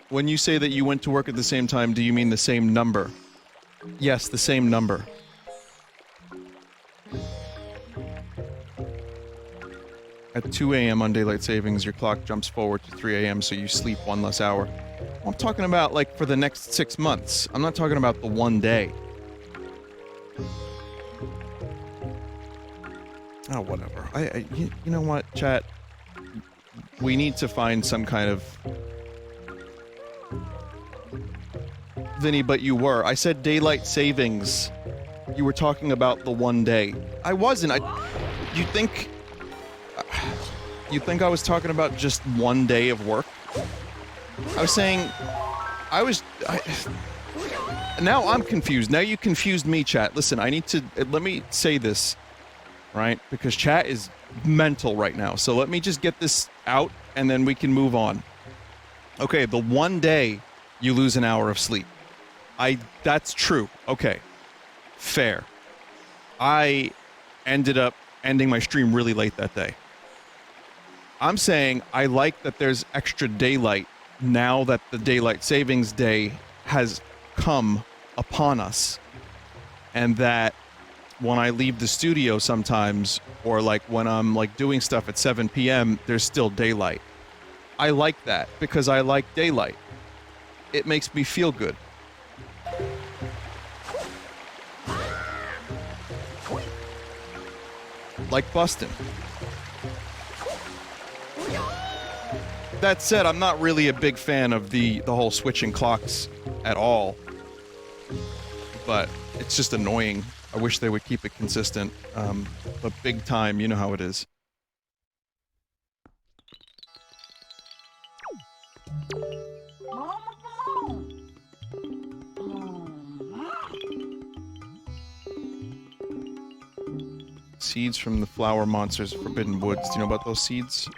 When you say that you went to work at the same time, do you mean the same number? Yes, the same number. At 2 a.m. on daylight savings, your clock jumps forward to 3 a.m. so you sleep 1 less hour. I'm talking about, like, for the next 6 months. I'm not talking about the one day. Oh, whatever. You know what, chat? We need to find some kind of... Vinny, but you were. I said daylight savings. You were talking about the one day. I wasn't. You think... You think I was talking about just one day of work? I was saying... Now I'm confused. Now you confused me, chat. Listen, I need to... Let me say this, right? Because chat is mental right now. So let me just get this out, and then we can move on. Okay, the one day you lose an hour of sleep. That's true. Okay. Fair. I ended up ending my stream really late that day. I'm saying I like that there's extra daylight now that the daylight savings day has come upon us. And that when I leave the studio sometimes, or like when I'm like doing stuff at 7 p.m., there's still daylight. I like that because I like daylight. It makes me feel good. Like busting. That said, I'm not really a big fan of the whole switching clocks at all. But it's just annoying. I wish they would keep it consistent. But big time, you know how it is. Seeds from the flower monsters of Forbidden Woods. Do you know about those seeds?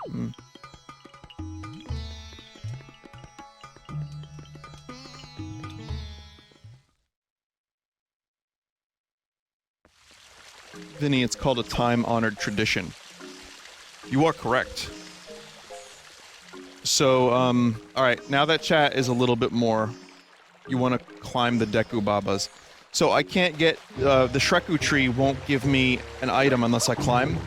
Vinny, it's called a time-honored tradition. You are correct. So, alright, now that chat is a little bit more... You want to climb the Deku Babas. So I can't get... the Shreku tree won't give me an item unless I climb.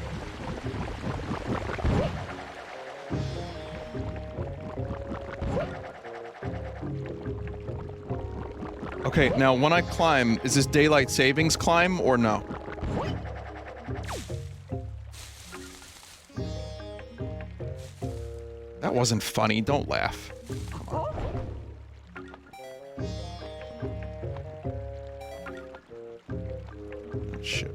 Okay, now when I climb, is this daylight savings climb or no? That wasn't funny, don't laugh. Come on. Oh, shit.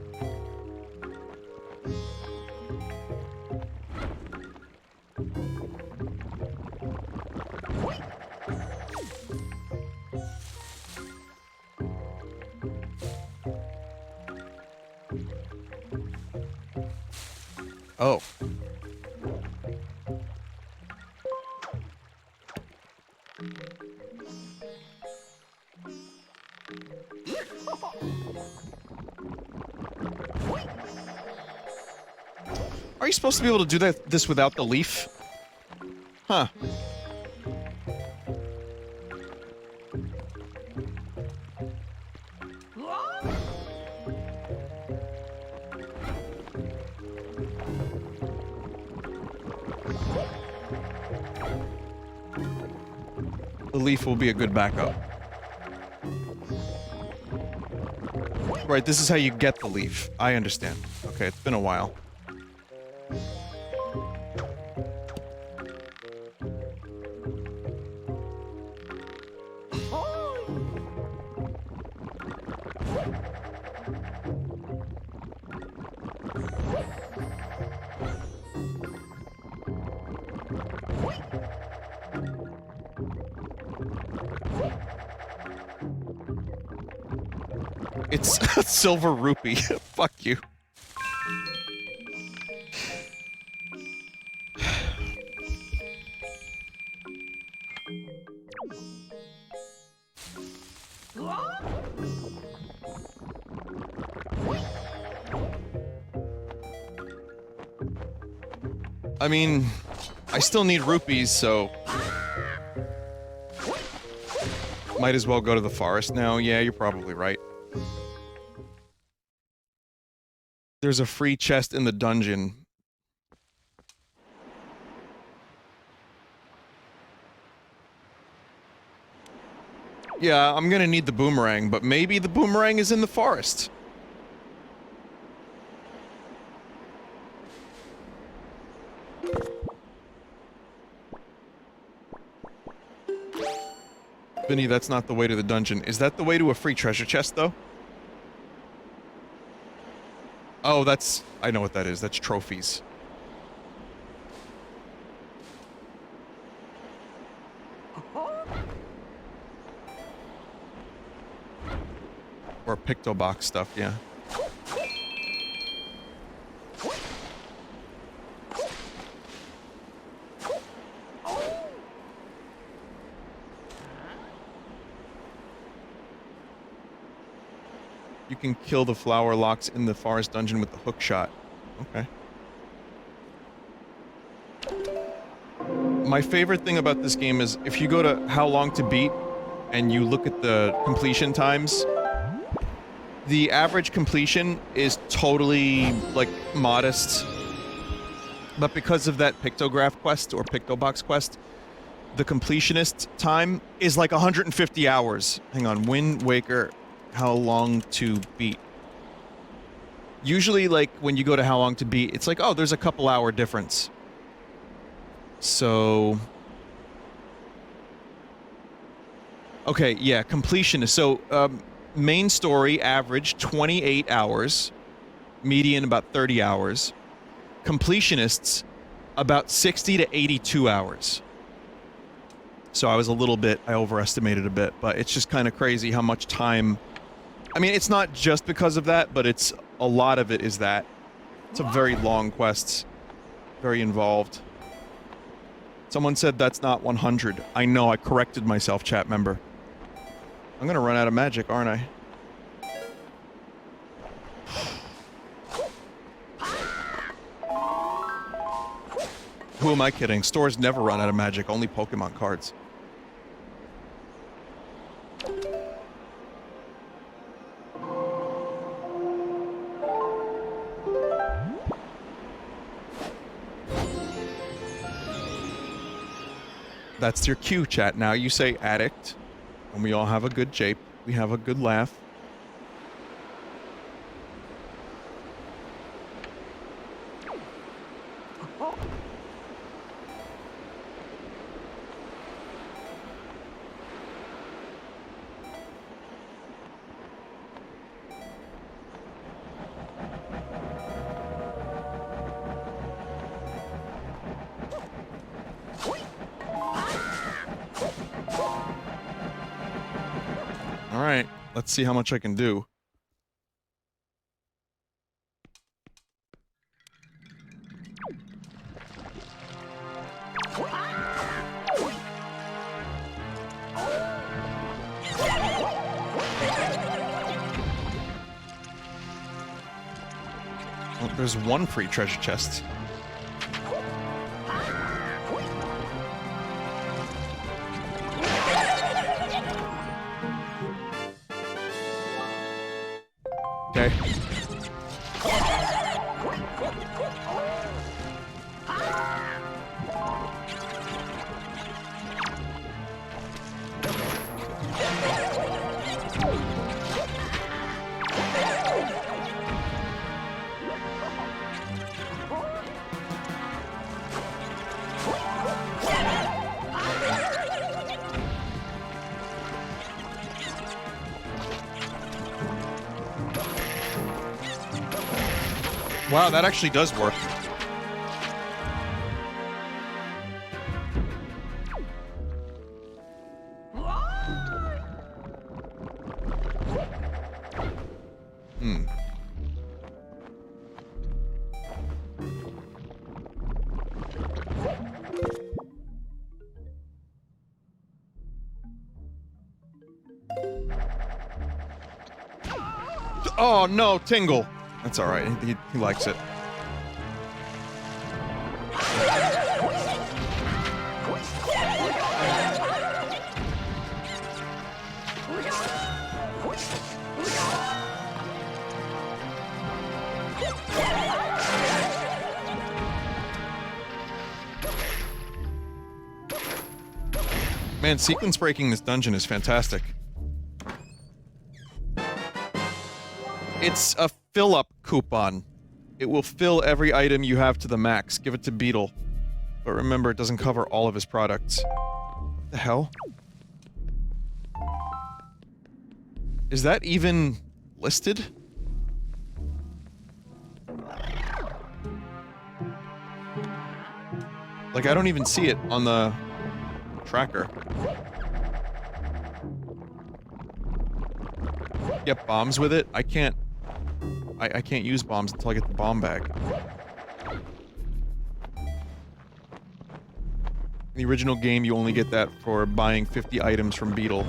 Oh. Are you supposed to be able to do this without the leaf? Huh. The leaf will be a good backup. Right, this is how you get the leaf. I understand. Okay, it's been a while. It's a silver rupee. Fuck you. I mean, I still need rupees, so... Might as well go to the forest now. Yeah, you're probably right. There's a free chest in the dungeon. Yeah, I'm gonna need the boomerang, but maybe the boomerang is in the forest. Vinny, that's not the way to the dungeon. Is that the way to a free treasure chest, though? Oh, that's... I know what that is. That's trophies. Or Pictobox stuff, yeah. You can kill the flower locks in the forest dungeon with the hook shot. Okay. My favorite thing about this game is if you go to how long to beat and you look at the completion times, the average completion is totally, like, modest. But because of that pictograph quest or pictobox quest, the completionist time is like 150 hours. Hang on, WindWaker... How long to beat. Usually, like, when you go to how long to beat, it's like, oh, there's a couple hour difference. So... Okay, yeah, completion is... So, main story, average, 28 hours. Median, about 30 hours. Completionists, about 60 to 82 hours. So I was a little bit... I overestimated a bit, but it's just kind of crazy how much time... I mean, it's not just because of that, but it's... A lot of it is that. It's a very long quest. Very involved. Someone said that's not 100. I know, I corrected myself, chat member. I'm gonna run out of magic, aren't I? Who am I kidding? Stores never run out of magic, only Pokemon cards. That's your cue, chat. Now you say addict, and we all have a good jape. We have a good laugh. Alright, let's see how much I can do. Well, there's one free treasure chest. Okay. Wow, that actually does work. Hmm. Oh no, Tingle. That's alright, he likes it. Man, sequence breaking this dungeon is fantastic. It's a fill-up coupon. It will fill every item you have to the max. Give it to Beetle. But remember, it doesn't cover all of his products. What the hell? Is that even listed? Like, I don't even see it on the tracker. Get bombs with it? I can't use bombs until I get the bomb bag. In the original game, you only get that for buying 50 items from Beetle.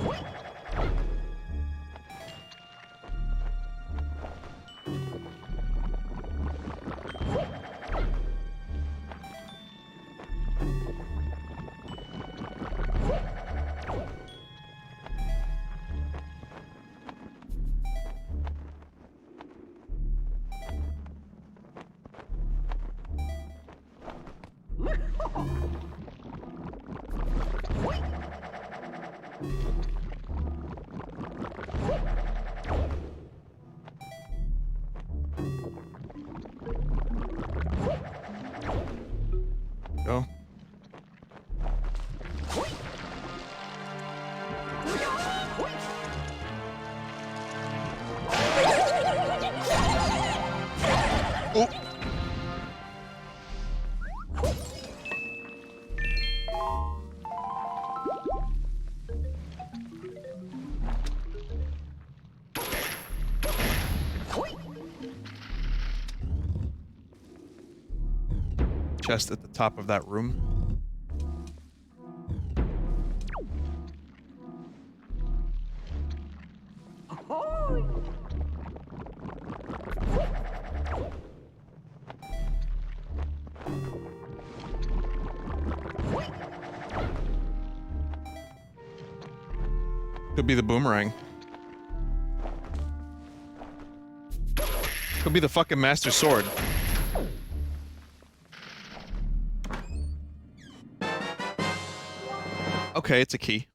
Go. Oh. Chest at the top of that room. Could be the boomerang. Could be the fucking master sword. Okay, it's a key.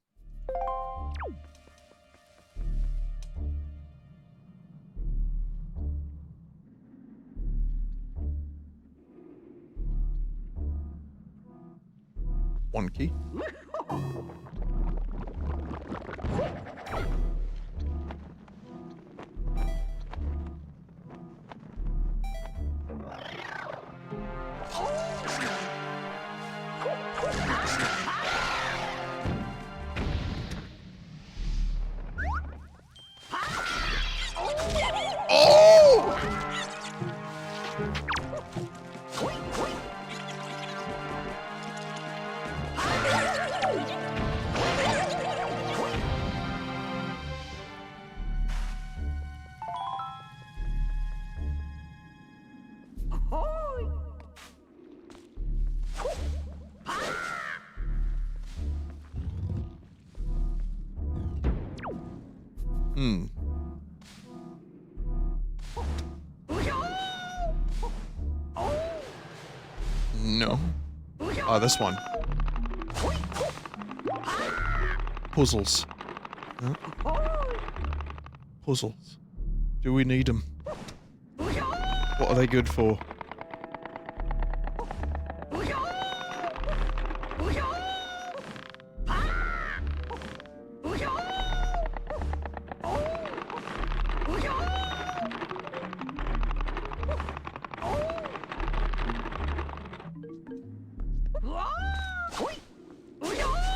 One key. No. Oh, this one. Puzzles. Huh? Puzzles. Do we need them? What are they good for?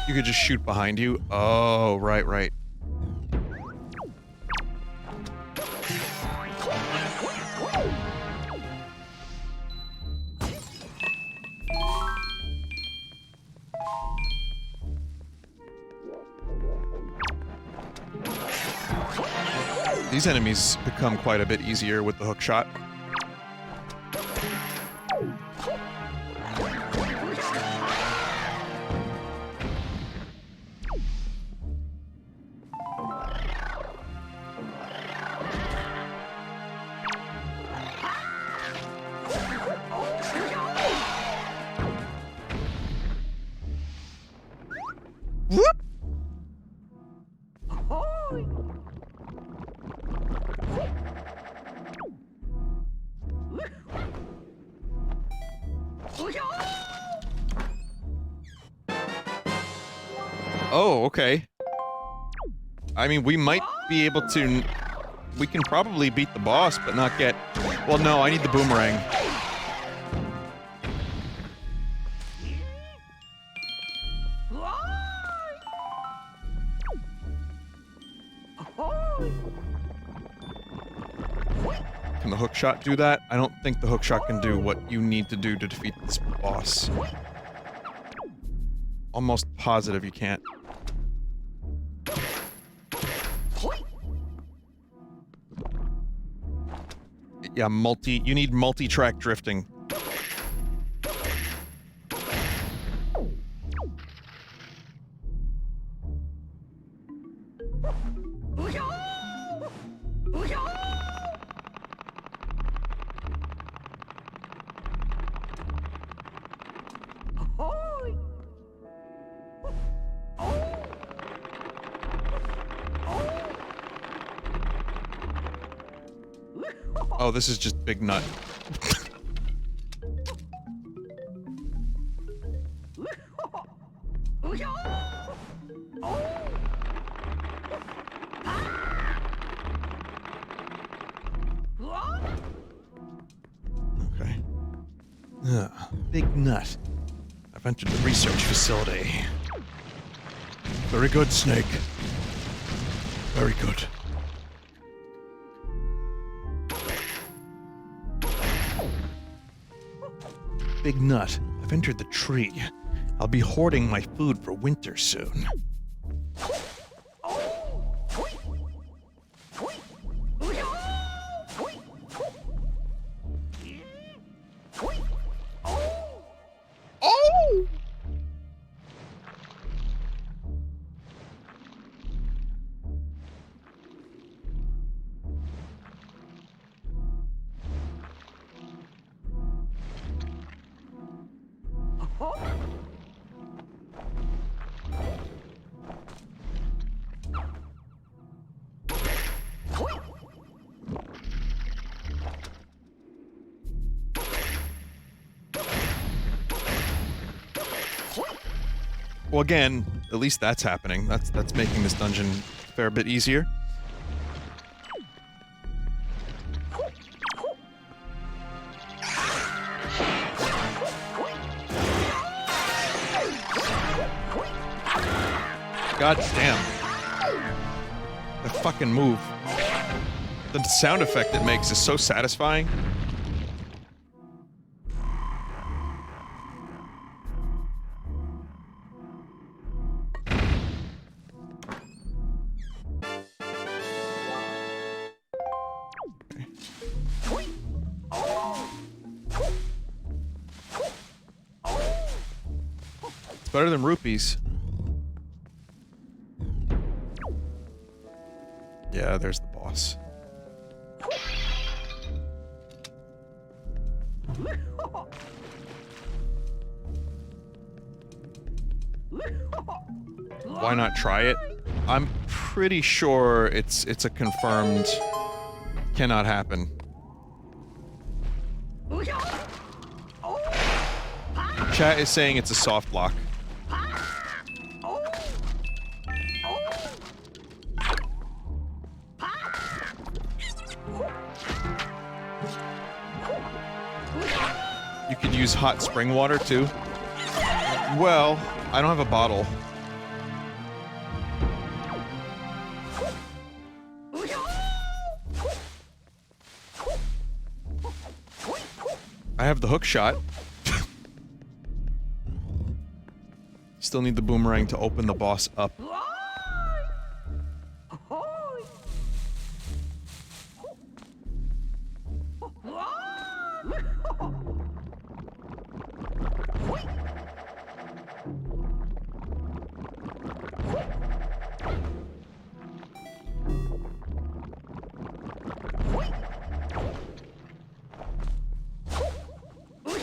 You could just shoot behind you? Oh, right, right. These enemies become quite a bit easier with the hook shot. Oh, okay. I mean, we might be able to... We can probably beat the boss, but not get... Well, no, I need the boomerang. Can the hook shot do that? I don't think the hook shot can do what you need to do to defeat this boss. Almost positive you can't. Yeah, you need multi-track drifting. Oh, this is just Big Nut. Okay. Big Nut. I've entered the research facility. Very good, Snake. Very good. Big Nut, I've entered the tree. I'll be hoarding my food for winter soon. Oh! Well, again, at least that's happening. That's making this dungeon a fair bit easier. God damn. The fucking move. The sound effect it makes is so satisfying. It's better than rupees. Yeah, there's the boss. Why not try it? I'm pretty sure it's a confirmed cannot happen. Chat is saying it's a soft lock. You could use hot spring water too. Well, I don't have a bottle. I have the hook shot. Still need the boomerang to open the boss up.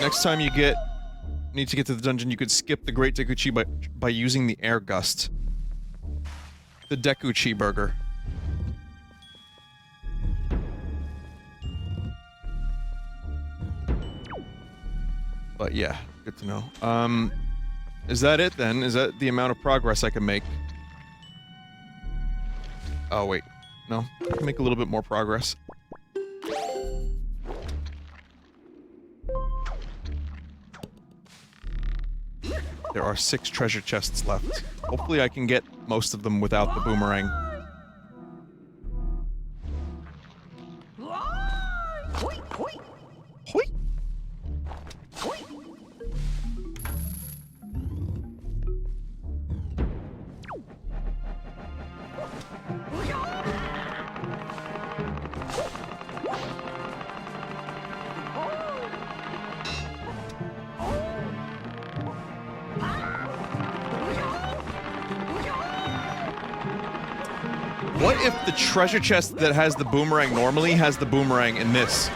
Next time you need to get to the dungeon, you could skip the Great Deku Chi by using the air gust. The Deku Chi burger. But yeah, good to know. Is that it then? Is that the amount of progress I can make? Oh wait, no, I can make a little bit more progress. There are 6 treasure chests left. Hopefully I can get most of them without the boomerang. Hoi! What if the treasure chest that has the boomerang normally has the boomerang in this?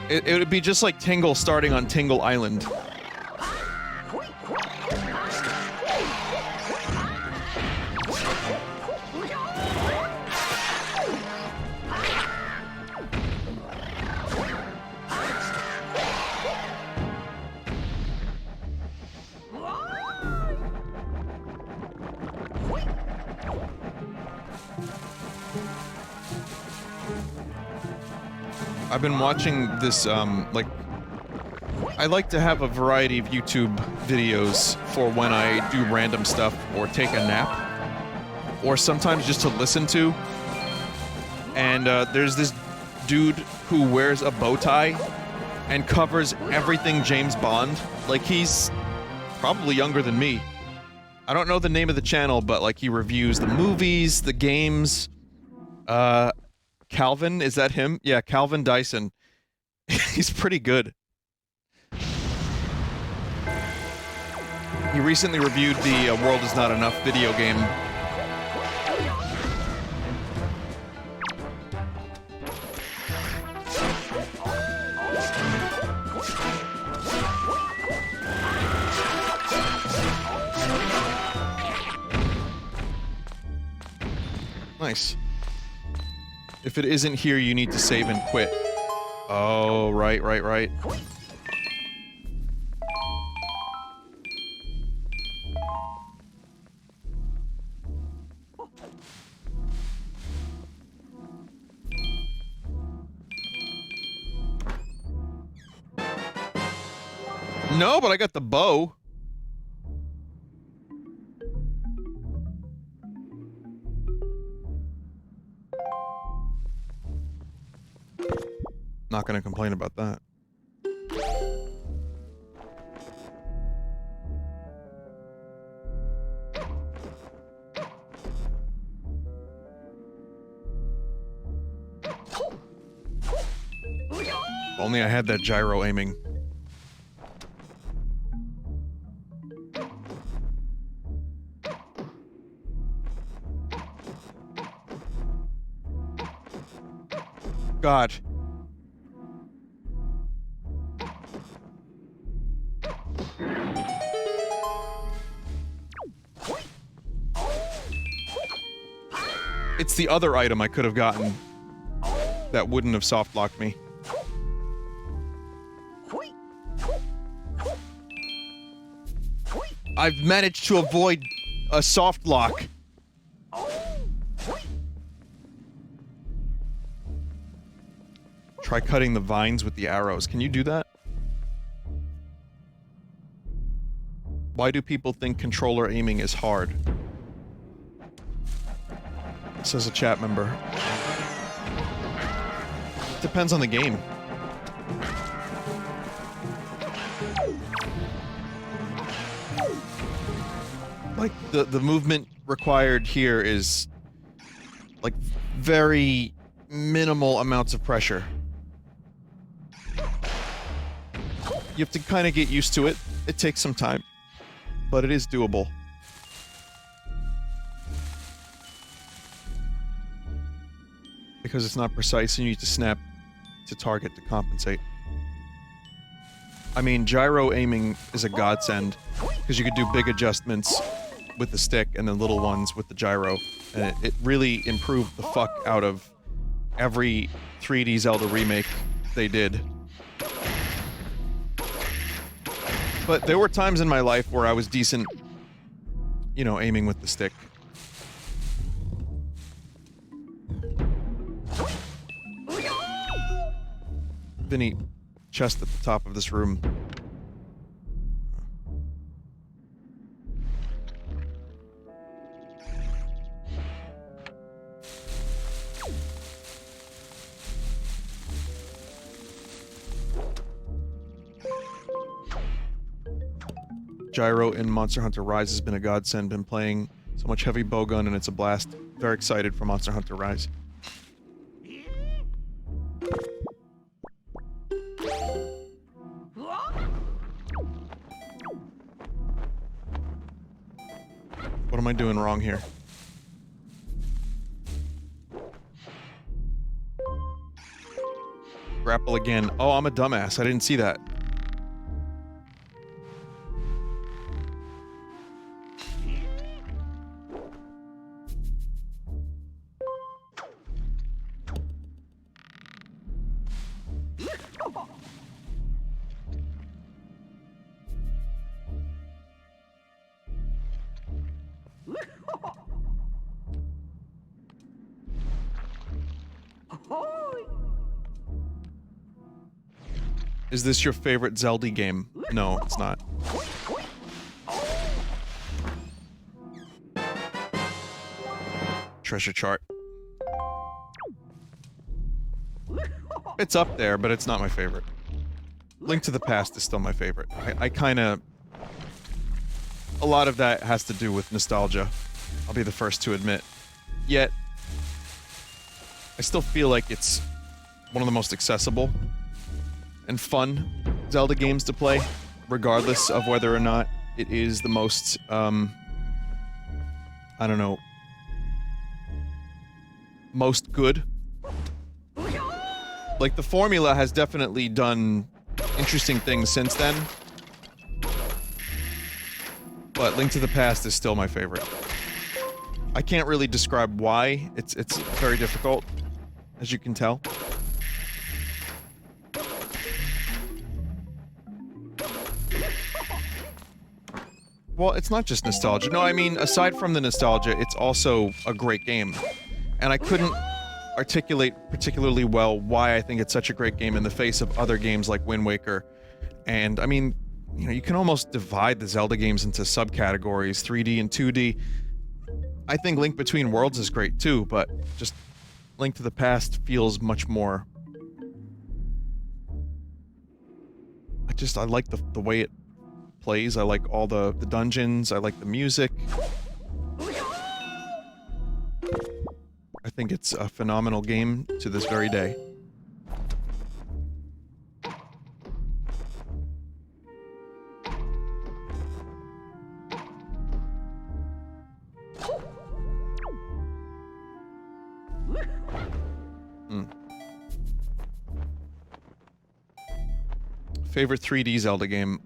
It would be just like Tingle starting on Tingle Island. I've been watching this, like... I like to have a variety of YouTube videos for when I do random stuff or take a nap. Or sometimes just to listen to. And, there's this dude who wears a bow tie and covers everything James Bond. Like, he's probably younger than me. I don't know the name of the channel, but, like, he reviews the movies, the games, Calvin, is that him? Yeah, Calvin Dyson. He's pretty good. He recently reviewed the World Is Not Enough video game. Nice. If it isn't here, you need to save and quit. Oh, right. No, but I got the bow. Not gonna complain about that. If only I had that gyro aiming. God. It's the other item I could have gotten that wouldn't have soft locked me. I've managed to avoid a soft lock. Try cutting the vines with the arrows. Can you do that? Why do people think controller aiming is hard? Says a chat member. Depends on the game. Like, the movement required here is, like, very minimal amounts of pressure. You have to kind of get used to it. It takes some time, but it is doable. Because it's not precise and you need to snap to target to compensate. I mean, gyro aiming is a godsend, because you could do big adjustments with the stick and then little ones with the gyro, and it really improved the fuck out of every 3D Zelda remake they did. But there were times in my life where I was decent, you know, aiming with the stick. Vinny, chest at the top of this room. Gyro in Monster Hunter Rise has been a godsend. Been playing so much heavy bowgun and it's a blast. Very excited for Monster Hunter Rise. What am I doing wrong here? Grapple again. Oh, I'm a dumbass. I didn't see that. Is this your favorite Zelda game? No, it's not. Treasure chart. It's up there, but it's not my favorite. Link to the Past is still my favorite. I kinda... A lot of that has to do with nostalgia. I'll be the first to admit. Yet, I still feel like it's one of the most accessible and fun Zelda games to play, regardless of whether or not it is the most, I don't know, most good. Like, the formula has definitely done interesting things since then, but Link to the Past is still my favorite. I can't really describe why. It's very difficult, as you can tell. Well, it's not just nostalgia. No, I mean, aside from the nostalgia, it's also a great game. And I couldn't articulate particularly well why I think it's such a great game in the face of other games like Wind Waker. And, I mean, you know, you can almost divide the Zelda games into subcategories, 3D and 2D. I think Link Between Worlds is great too, but just Link to the Past feels much more... I like the way it plays. I like all the dungeons. I like the music. I think it's a phenomenal game to this very day. Favorite 3D Zelda game?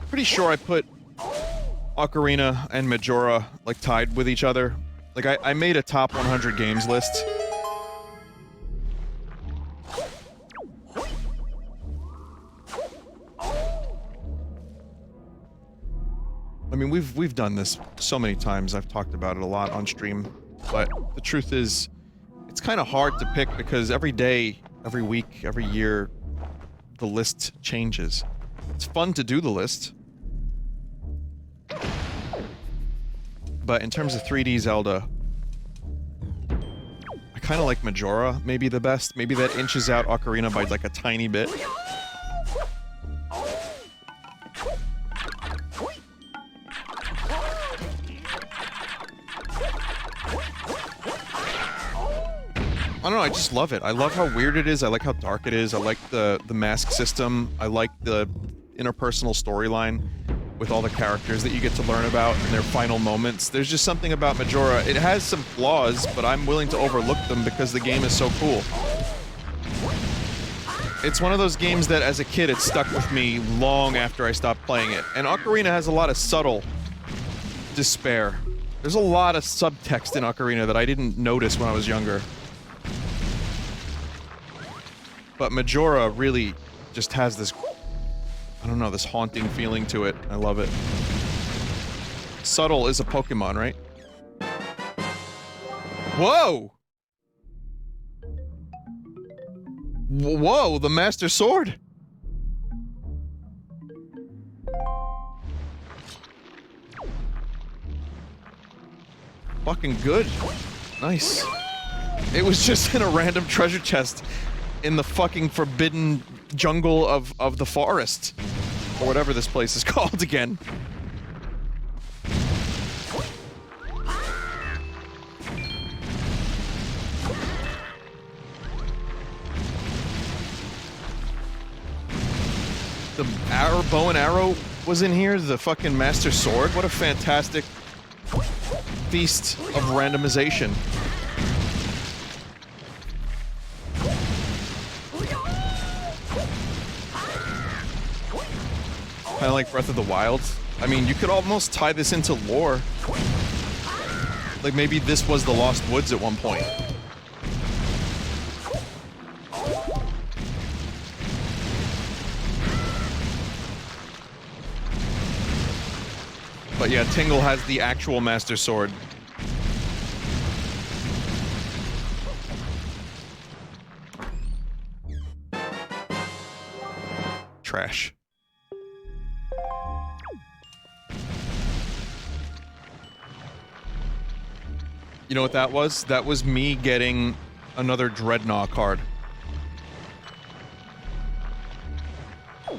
Pretty sure I put Ocarina and Majora, like, tied with each other. Like, I made a top 100 games list. I mean, we've done this so many times. I've talked about it a lot on stream. But the truth is, it's kind of hard to pick because every day, every week, every year, the list changes. It's fun to do the list. But in terms of 3D Zelda, I kind of like Majora maybe the best. Maybe that inches out Ocarina by like a tiny bit. I don't know, I just love it. I love how weird it is, I like how dark it is, I like the mask system, I like the interpersonal storyline with all the characters that you get to learn about in their final moments. There's just something about Majora. It has some flaws, but I'm willing to overlook them because the game is so cool. It's one of those games that as a kid it stuck with me long after I stopped playing it. And Ocarina has a lot of subtle despair. There's a lot of subtext in Ocarina that I didn't notice when I was younger. But Majora really just has this, I don't know, this haunting feeling to it. I love it. Subtle is a Pokemon, right? Whoa! Whoa, the Master Sword! Fucking good. Nice. It was just in a random treasure chest in the fucking forbidden jungle of the forest. Or whatever this place is called again. The bow and arrow was in here, the fucking Master Sword. What a fantastic feast of randomization. Kind of like Breath of the Wild. I mean, you could almost tie this into lore. Like maybe this was the Lost Woods at one point. But yeah, Tingle has the actual Master Sword. Trash. You know what that was? That was me getting another Dreadnought card.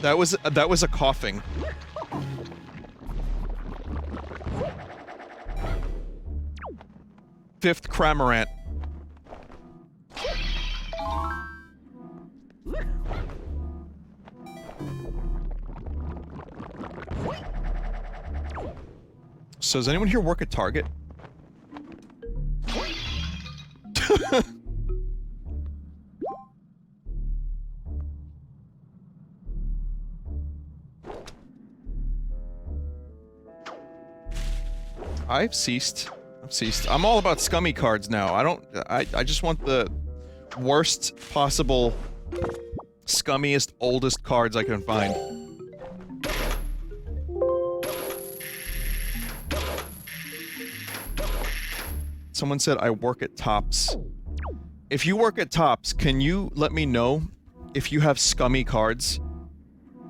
That was a coughing. Fifth Cramorant. So does anyone here work at Target? I've ceased. I'm all about scummy cards now. I just want the worst possible, scummiest, oldest cards I can find. Someone said I work at Topps. If you work at Topps, can you let me know if you have scummy cards?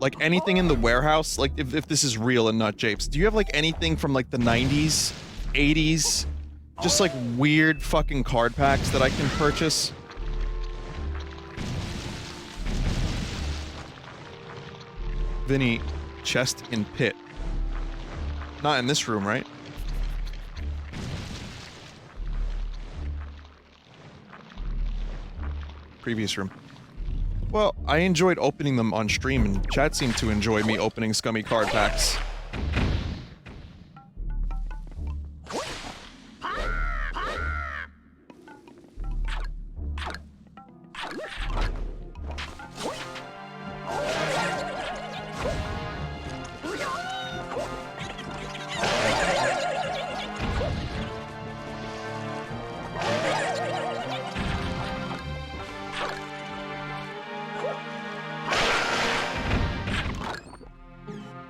Like anything in the warehouse, like if this is real and not japes, do you have like anything from like the 90s, 80s? Just like weird fucking card packs that I can purchase? Vinny, chest in pit. Not in this room, right? Previous room. Well, I enjoyed opening them on stream, and chat seemed to enjoy me opening scummy card packs.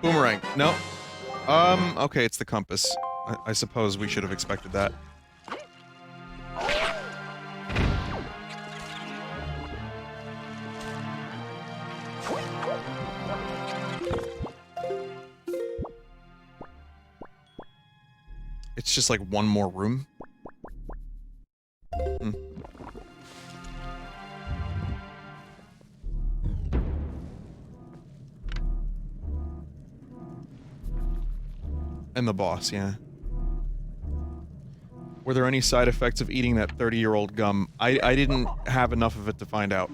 Boomerang. No. Okay, it's the compass. I suppose we should have expected that. It's just like one more room. Hmm. And the boss, yeah. Were there any side effects of eating that 30-year-old gum? I didn't have enough of it to find out.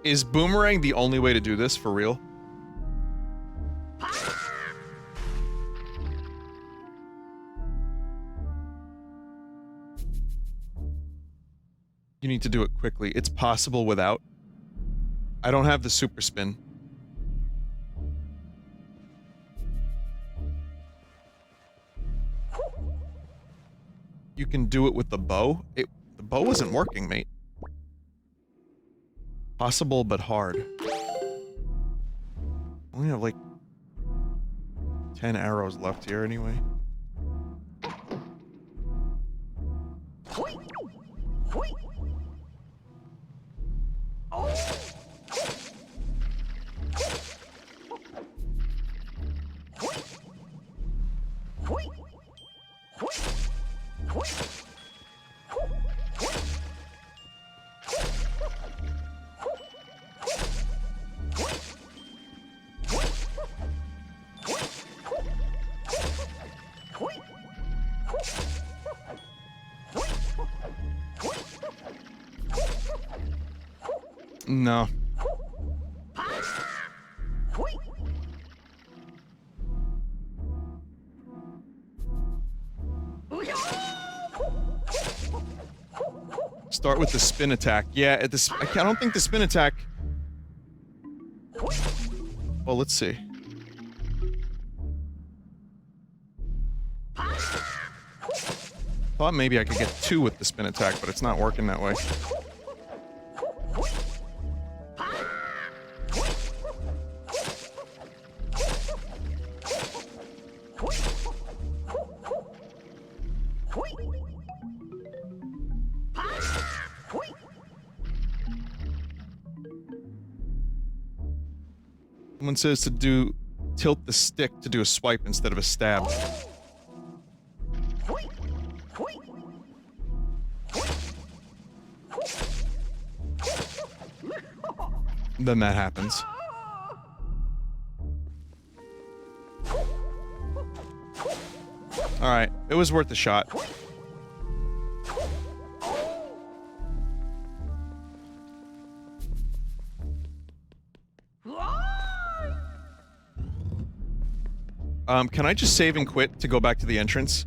Is boomerang the only way to do this, for real? You need to do it quickly. It's possible without. I don't have the super spin. You can do it with the bow? The bow isn't working, mate. Possible, but hard. Only have like 10 arrows left here anyway. No. Start with the spin attack. Yeah, I don't think the spin attack... Well, let's see. Thought maybe I could get 2 with the spin attack, but it's not working that way. Someone says to tilt the stick to do a swipe instead of a stab. Then that happens. Alright, it was worth a shot. Can I just save and quit to go back to the entrance?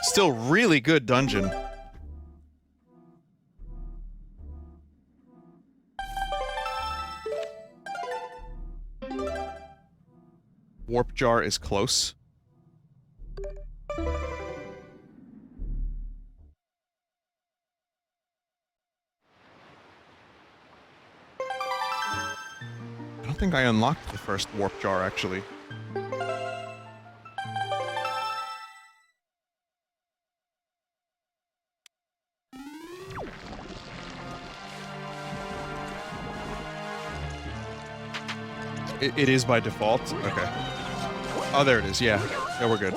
Still really good dungeon. Warp jar is close. I don't think I unlocked the first warp jar, actually. It is by default? Okay. Oh, there it is, yeah. Yeah, we're good.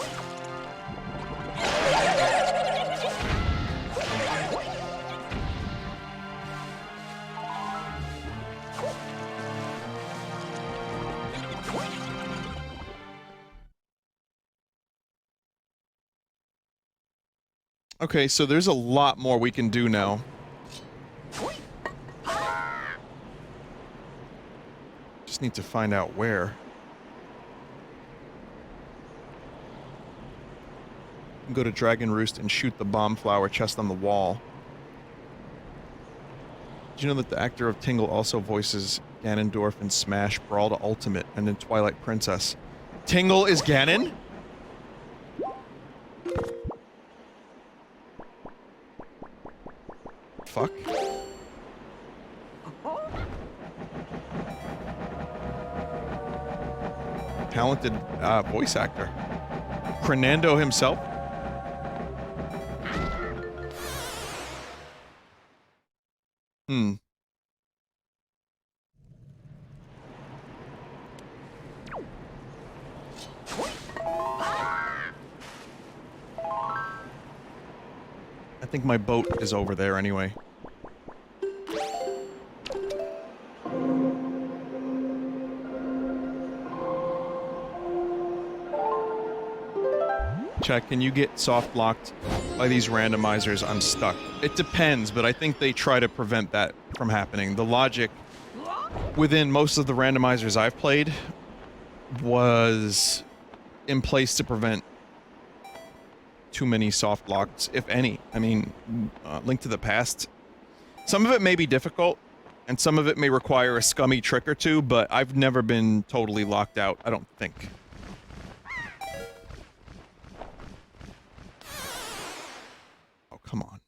Okay, so there's a lot more we can do now. Just need to find out where. Go to Dragon Roost and shoot the bomb flower chest on the wall. Did you know that the actor of Tingle also voices Ganondorf in Smash, Brawl to Ultimate, and in Twilight Princess? Tingle is Ganon? Fuck. Talented voice actor. Crenando himself? Hmm. I think my boat is over there anyway. Check, can you get soft locked by these randomizers? I'm stuck. It depends, but I think they try to prevent that from happening. The logic within most of the randomizers I've played was in place to prevent too many soft locks, if any. I mean, Link to the Past. Some of it may be difficult, and some of it may require a scummy trick or two, but I've never been totally locked out, I don't think. Oh, come on.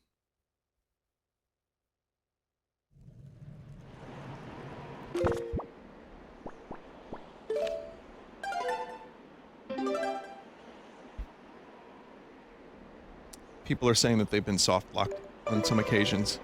People are saying that they've been soft locked on some occasions.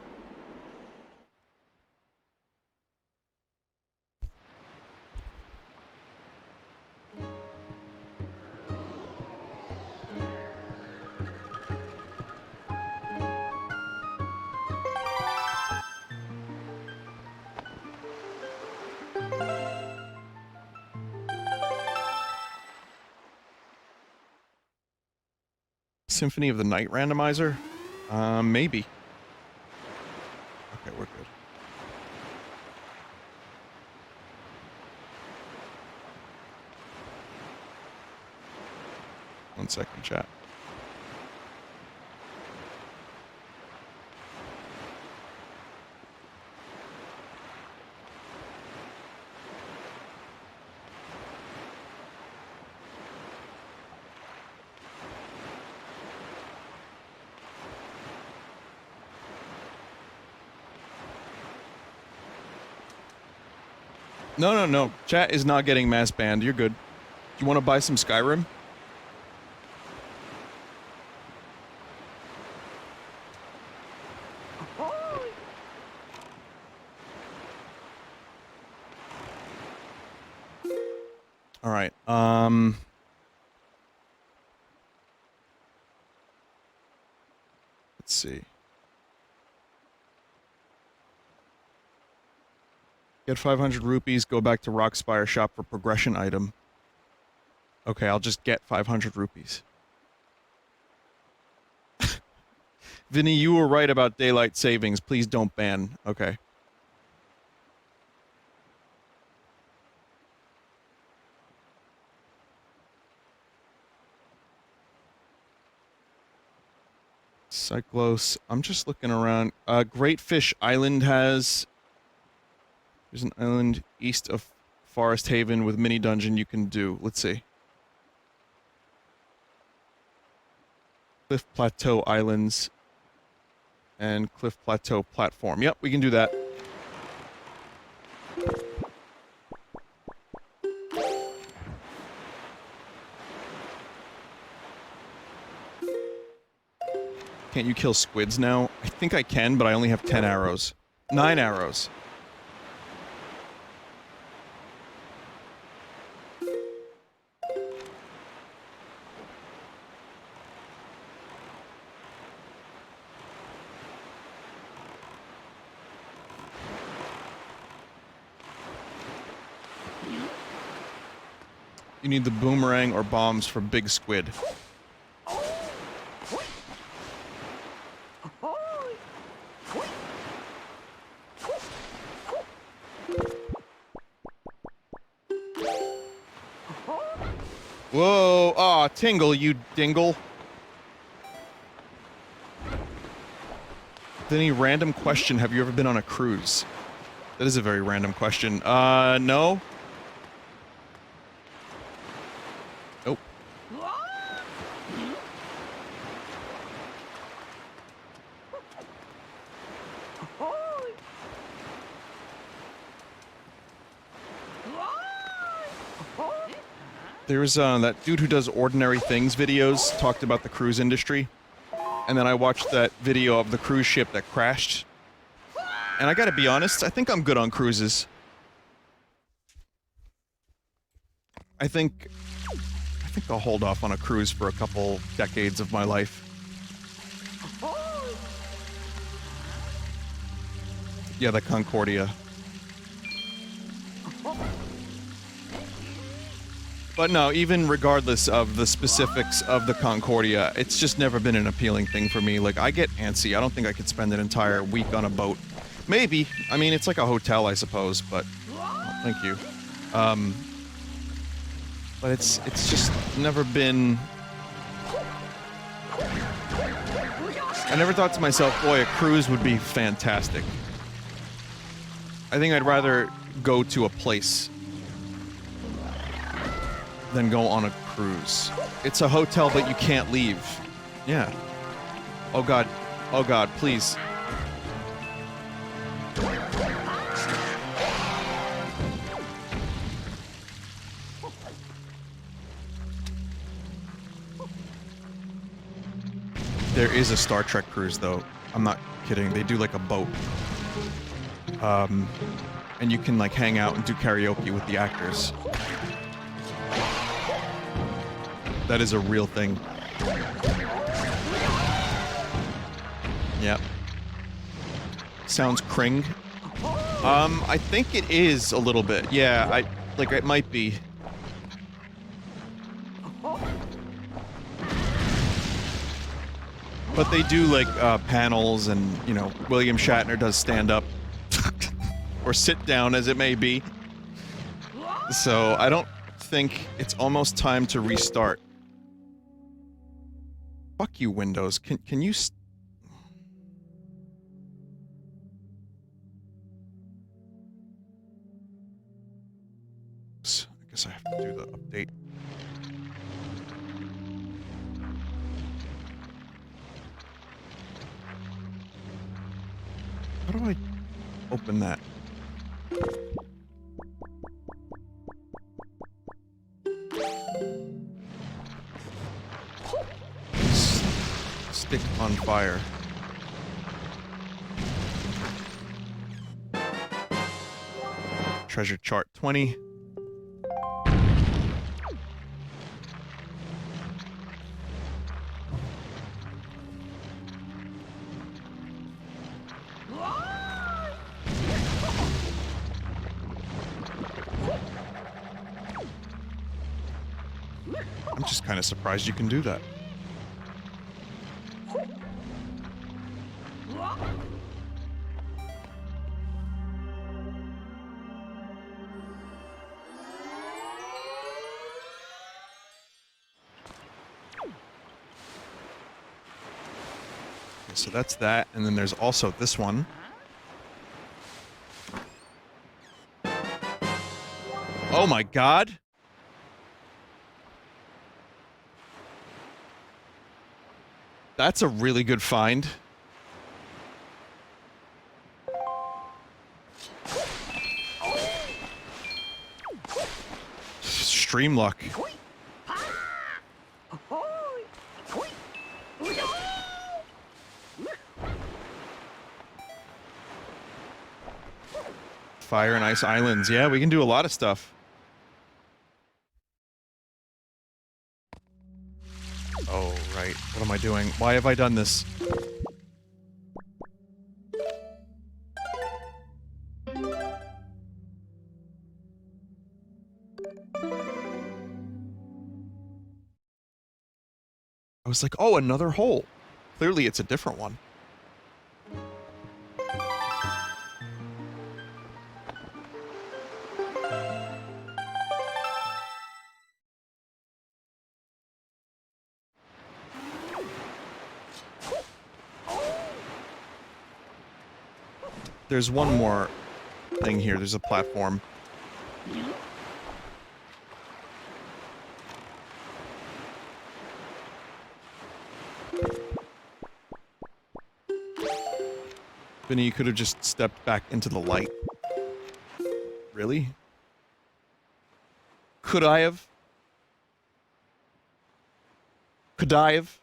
Symphony of the Night randomizer? Maybe. Okay, we're good. One second, chat. No, no, no. Chat is not getting mass banned. You're good. Do you want to buy some Skyrim? All right. Let's see. Get 500 rupees, go back to Rockspire shop for progression item. Okay, I'll just get 500 rupees. Vinny, you were right about daylight savings. Please don't ban. Okay. Cyclos. I'm just looking around. Great Fish Island has... There's an island east of Forest Haven with mini dungeon you can do. Let's see. Cliff Plateau Islands and Cliff Plateau Platform. Yep, we can do that. Can't you kill squids now? I think I can, but I only have 10 arrows. 9 arrows. You need the boomerang or bombs for big squid. Whoa! Aw, Tingle, you dingle. Any random question, have you ever been on a cruise? That is a very random question. No? Nope. There's that dude who does Ordinary Things videos talked about the cruise industry. And then I watched that video of the cruise ship that crashed. And I gotta be honest, I think I'm good on cruises. I think I'll hold off on a cruise for a couple decades of my life. Yeah, the Concordia. But no, even regardless of the specifics of the Concordia, it's just never been an appealing thing for me. Like, I get antsy. I don't think I could spend an entire week on a boat. Maybe. I mean, it's like a hotel, I suppose, but... Oh, thank you. But it's just never been... I never thought to myself, boy, a cruise would be fantastic. I think I'd rather go to a place than go on a cruise. It's a hotel, but you can't leave. Yeah. Oh god. Oh god, please. There is a Star Trek cruise, though. I'm not kidding. They do like a boat. And you can like hang out and do karaoke with the actors. That is a real thing. Yep. Sounds cring. I think it is a little bit. Yeah, like it might be. But they do like panels and, you know, William Shatner does stand up. Or sit down, as it may be. So I don't think it's almost time to restart. Fuck you, Windows. Can you I guess I have to do the update. How do I open that? Stick on fire. Treasure chart 20. I'm just kind of surprised you can do that. So that's that, and then there's also this one. Oh my god! That's a really good find. Stream luck. Fire and Ice Islands. Yeah, we can do a lot of stuff. Oh, right. What am I doing? Why have I done this? I was like, oh, another hole. Clearly it's a different one. There's one more thing here. There's a platform. Vinny, you could have just stepped back into the light. Really? Could I have? Could I have?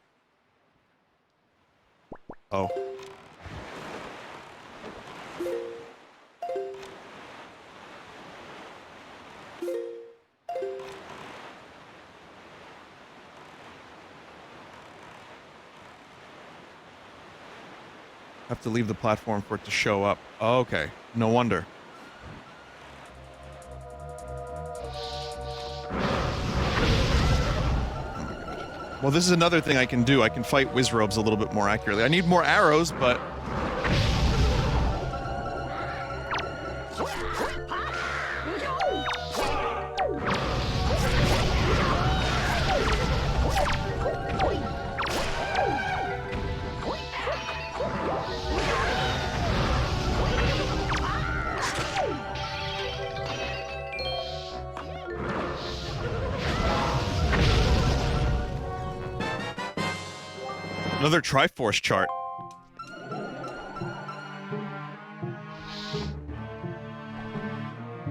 Oh. Have to leave the platform for it to show up. Oh, okay. No wonder. Well, this is another thing I can do. I can fight Wizrobes a little bit more accurately. I need more arrows, but... Another Triforce chart.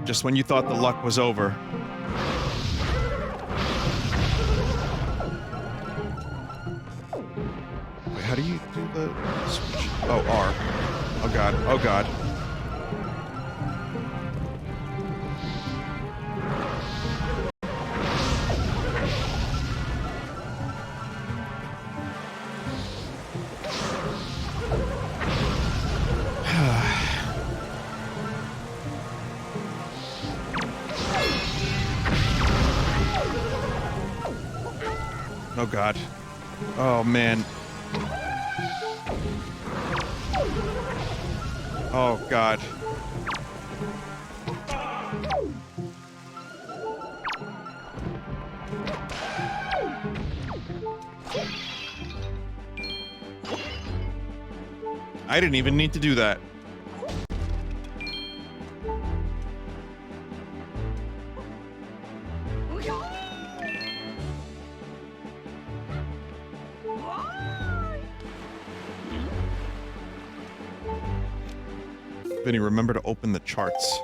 Just when you thought the luck was over. Wait, how do you do the switch? Oh, R. Oh god, oh god. Oh god. Oh man. Oh god. I didn't even need to do that. Vinny, remember to open the charts.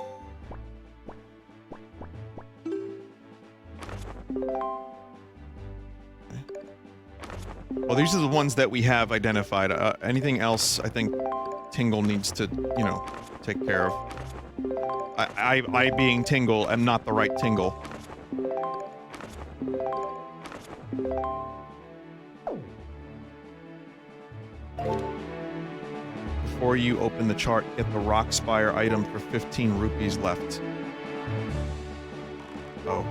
Okay. Well, these are the ones that we have identified. Anything else, I think Tingle needs to, you know, take care of. I being Tingle, am not the right Tingle. Before you open the chart, get the Rock Spire item for 15 rupees left. Oh.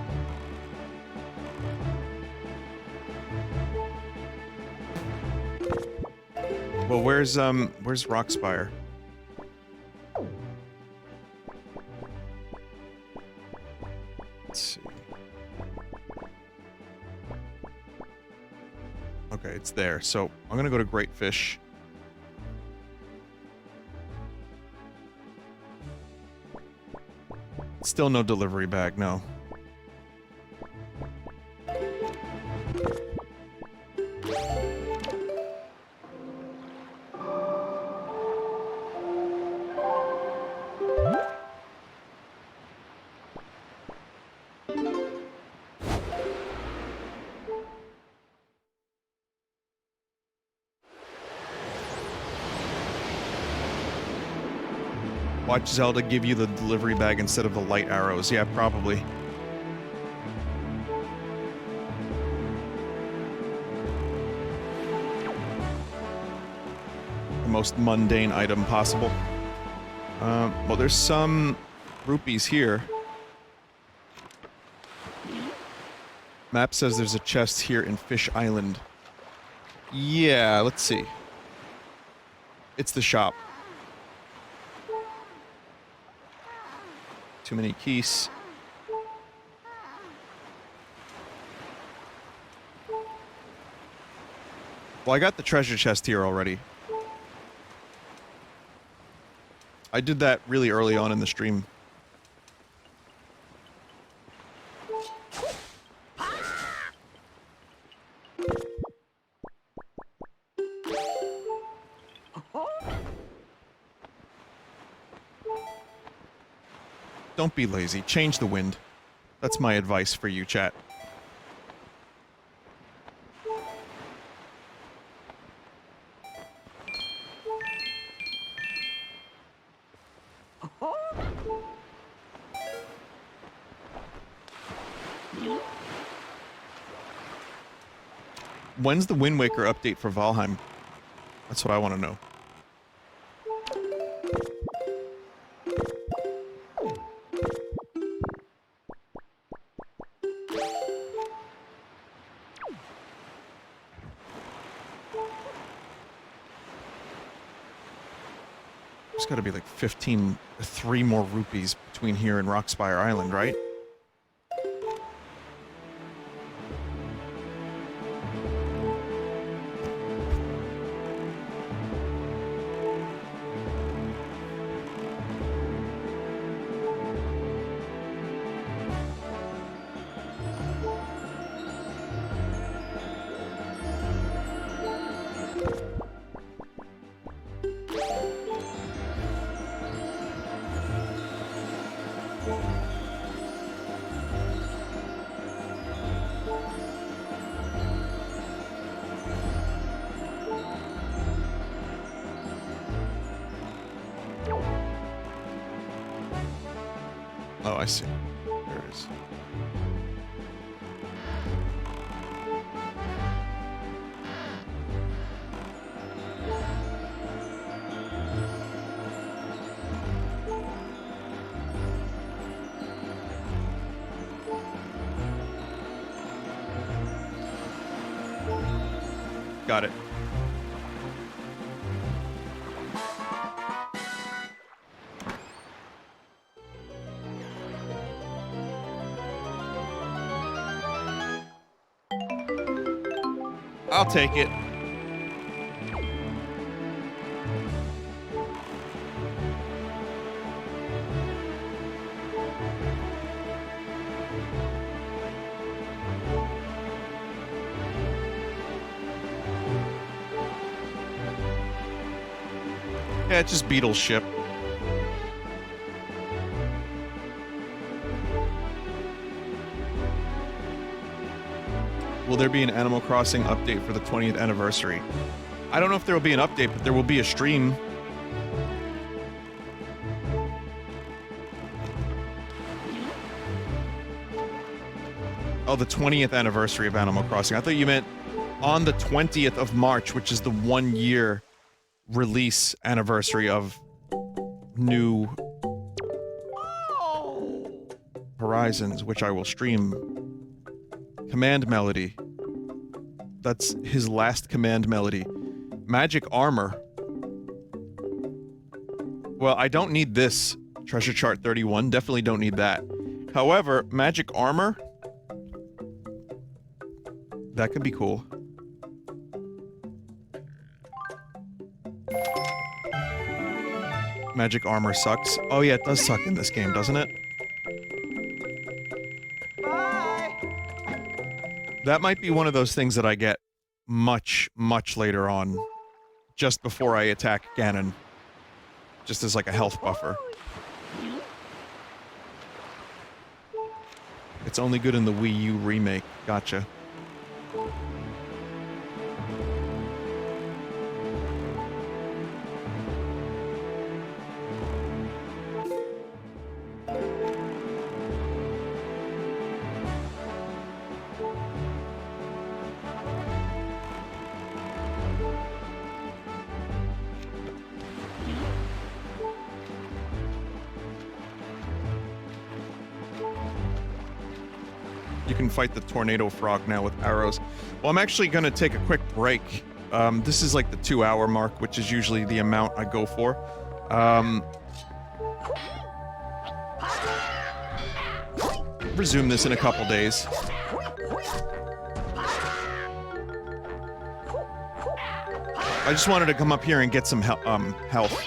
Well, where's Rock Spire? Let's see. Okay, it's there. So, I'm gonna go to Great Fish. Still no delivery bag, no. Watch Zelda give you the delivery bag instead of the light arrows. Yeah, probably. The most mundane item possible. Well, there's some rupees here. Map says there's a chest here in Fish Island. Yeah, let's see. It's the shop. Too many keys. Well, I got the treasure chest here already. I did that really early on in the stream. Don't be lazy. Change the wind. That's my advice for you, chat. When's the WindWaker update for Valheim? That's what I want to know. There's got to be like 3 more rupees between here and Rockspire Island, right? Oh, I see. There it is. Got it. I'll take it. Yeah, it's just Beetle's ship. Will there be an Animal Crossing update for the 20th anniversary? I don't know if there will be an update, but there will be a stream. Oh, the 20th anniversary of Animal Crossing. I thought you meant on the 20th of March, which is the 1-year release anniversary of New Horizons, which I will stream. Command Melody. That's his last command melody. Magic Armor. Well, I don't need this. Treasure Chart 31. Definitely don't need that. However, Magic Armor. That could be cool. Magic Armor sucks. Oh yeah, it does suck in this game, doesn't it? That might be one of those things that I get much, much later on. Just before I attack Ganon. Just as like a health buffer. It's only good in the Wii U remake. Gotcha. You can fight the tornado frog now with arrows. Well, I'm actually gonna take a quick break. This is like the 2-hour mark, which is usually the amount I go for. Resume this in a couple days. I just wanted to come up here and get some health,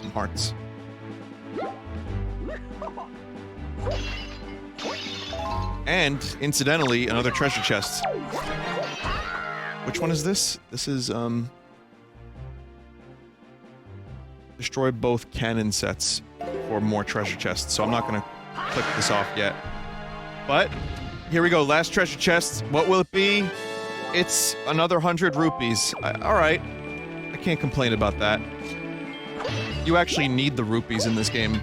some hearts. And, incidentally, another treasure chest. Which one is this? This is, destroy both cannon sets for more treasure chests, so I'm not gonna click this off yet. But, here we go, last treasure chest. What will it be? It's another 100 rupees. Alright. I can't complain about that. You actually need the rupees in this game.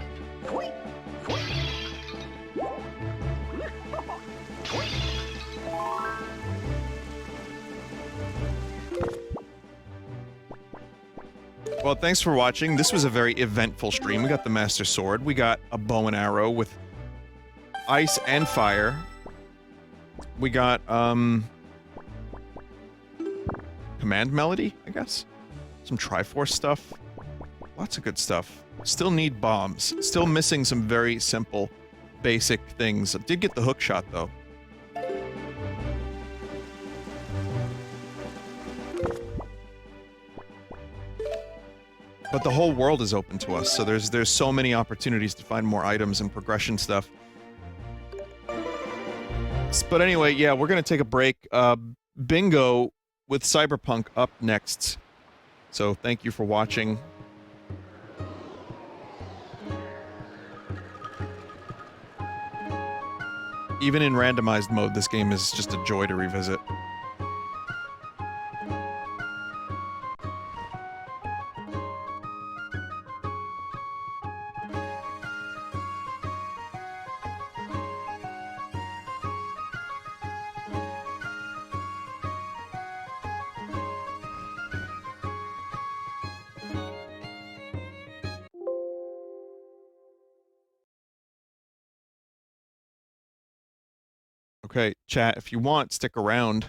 Well, thanks for watching. This was a very eventful stream. We got the Master Sword. We got a bow and arrow with ice and fire. We got, command melody, I guess? Some Triforce stuff. Lots of good stuff. Still need bombs. Still missing some very simple, basic things. I did get the hook shot, though. But the whole world is open to us, so there's so many opportunities to find more items and progression stuff. But anyway, yeah, we're gonna take a break. Bingo with Cyberpunk up next. So thank you for watching. Even in randomized mode, this game is just a joy to revisit. Okay, chat, if you want, stick around.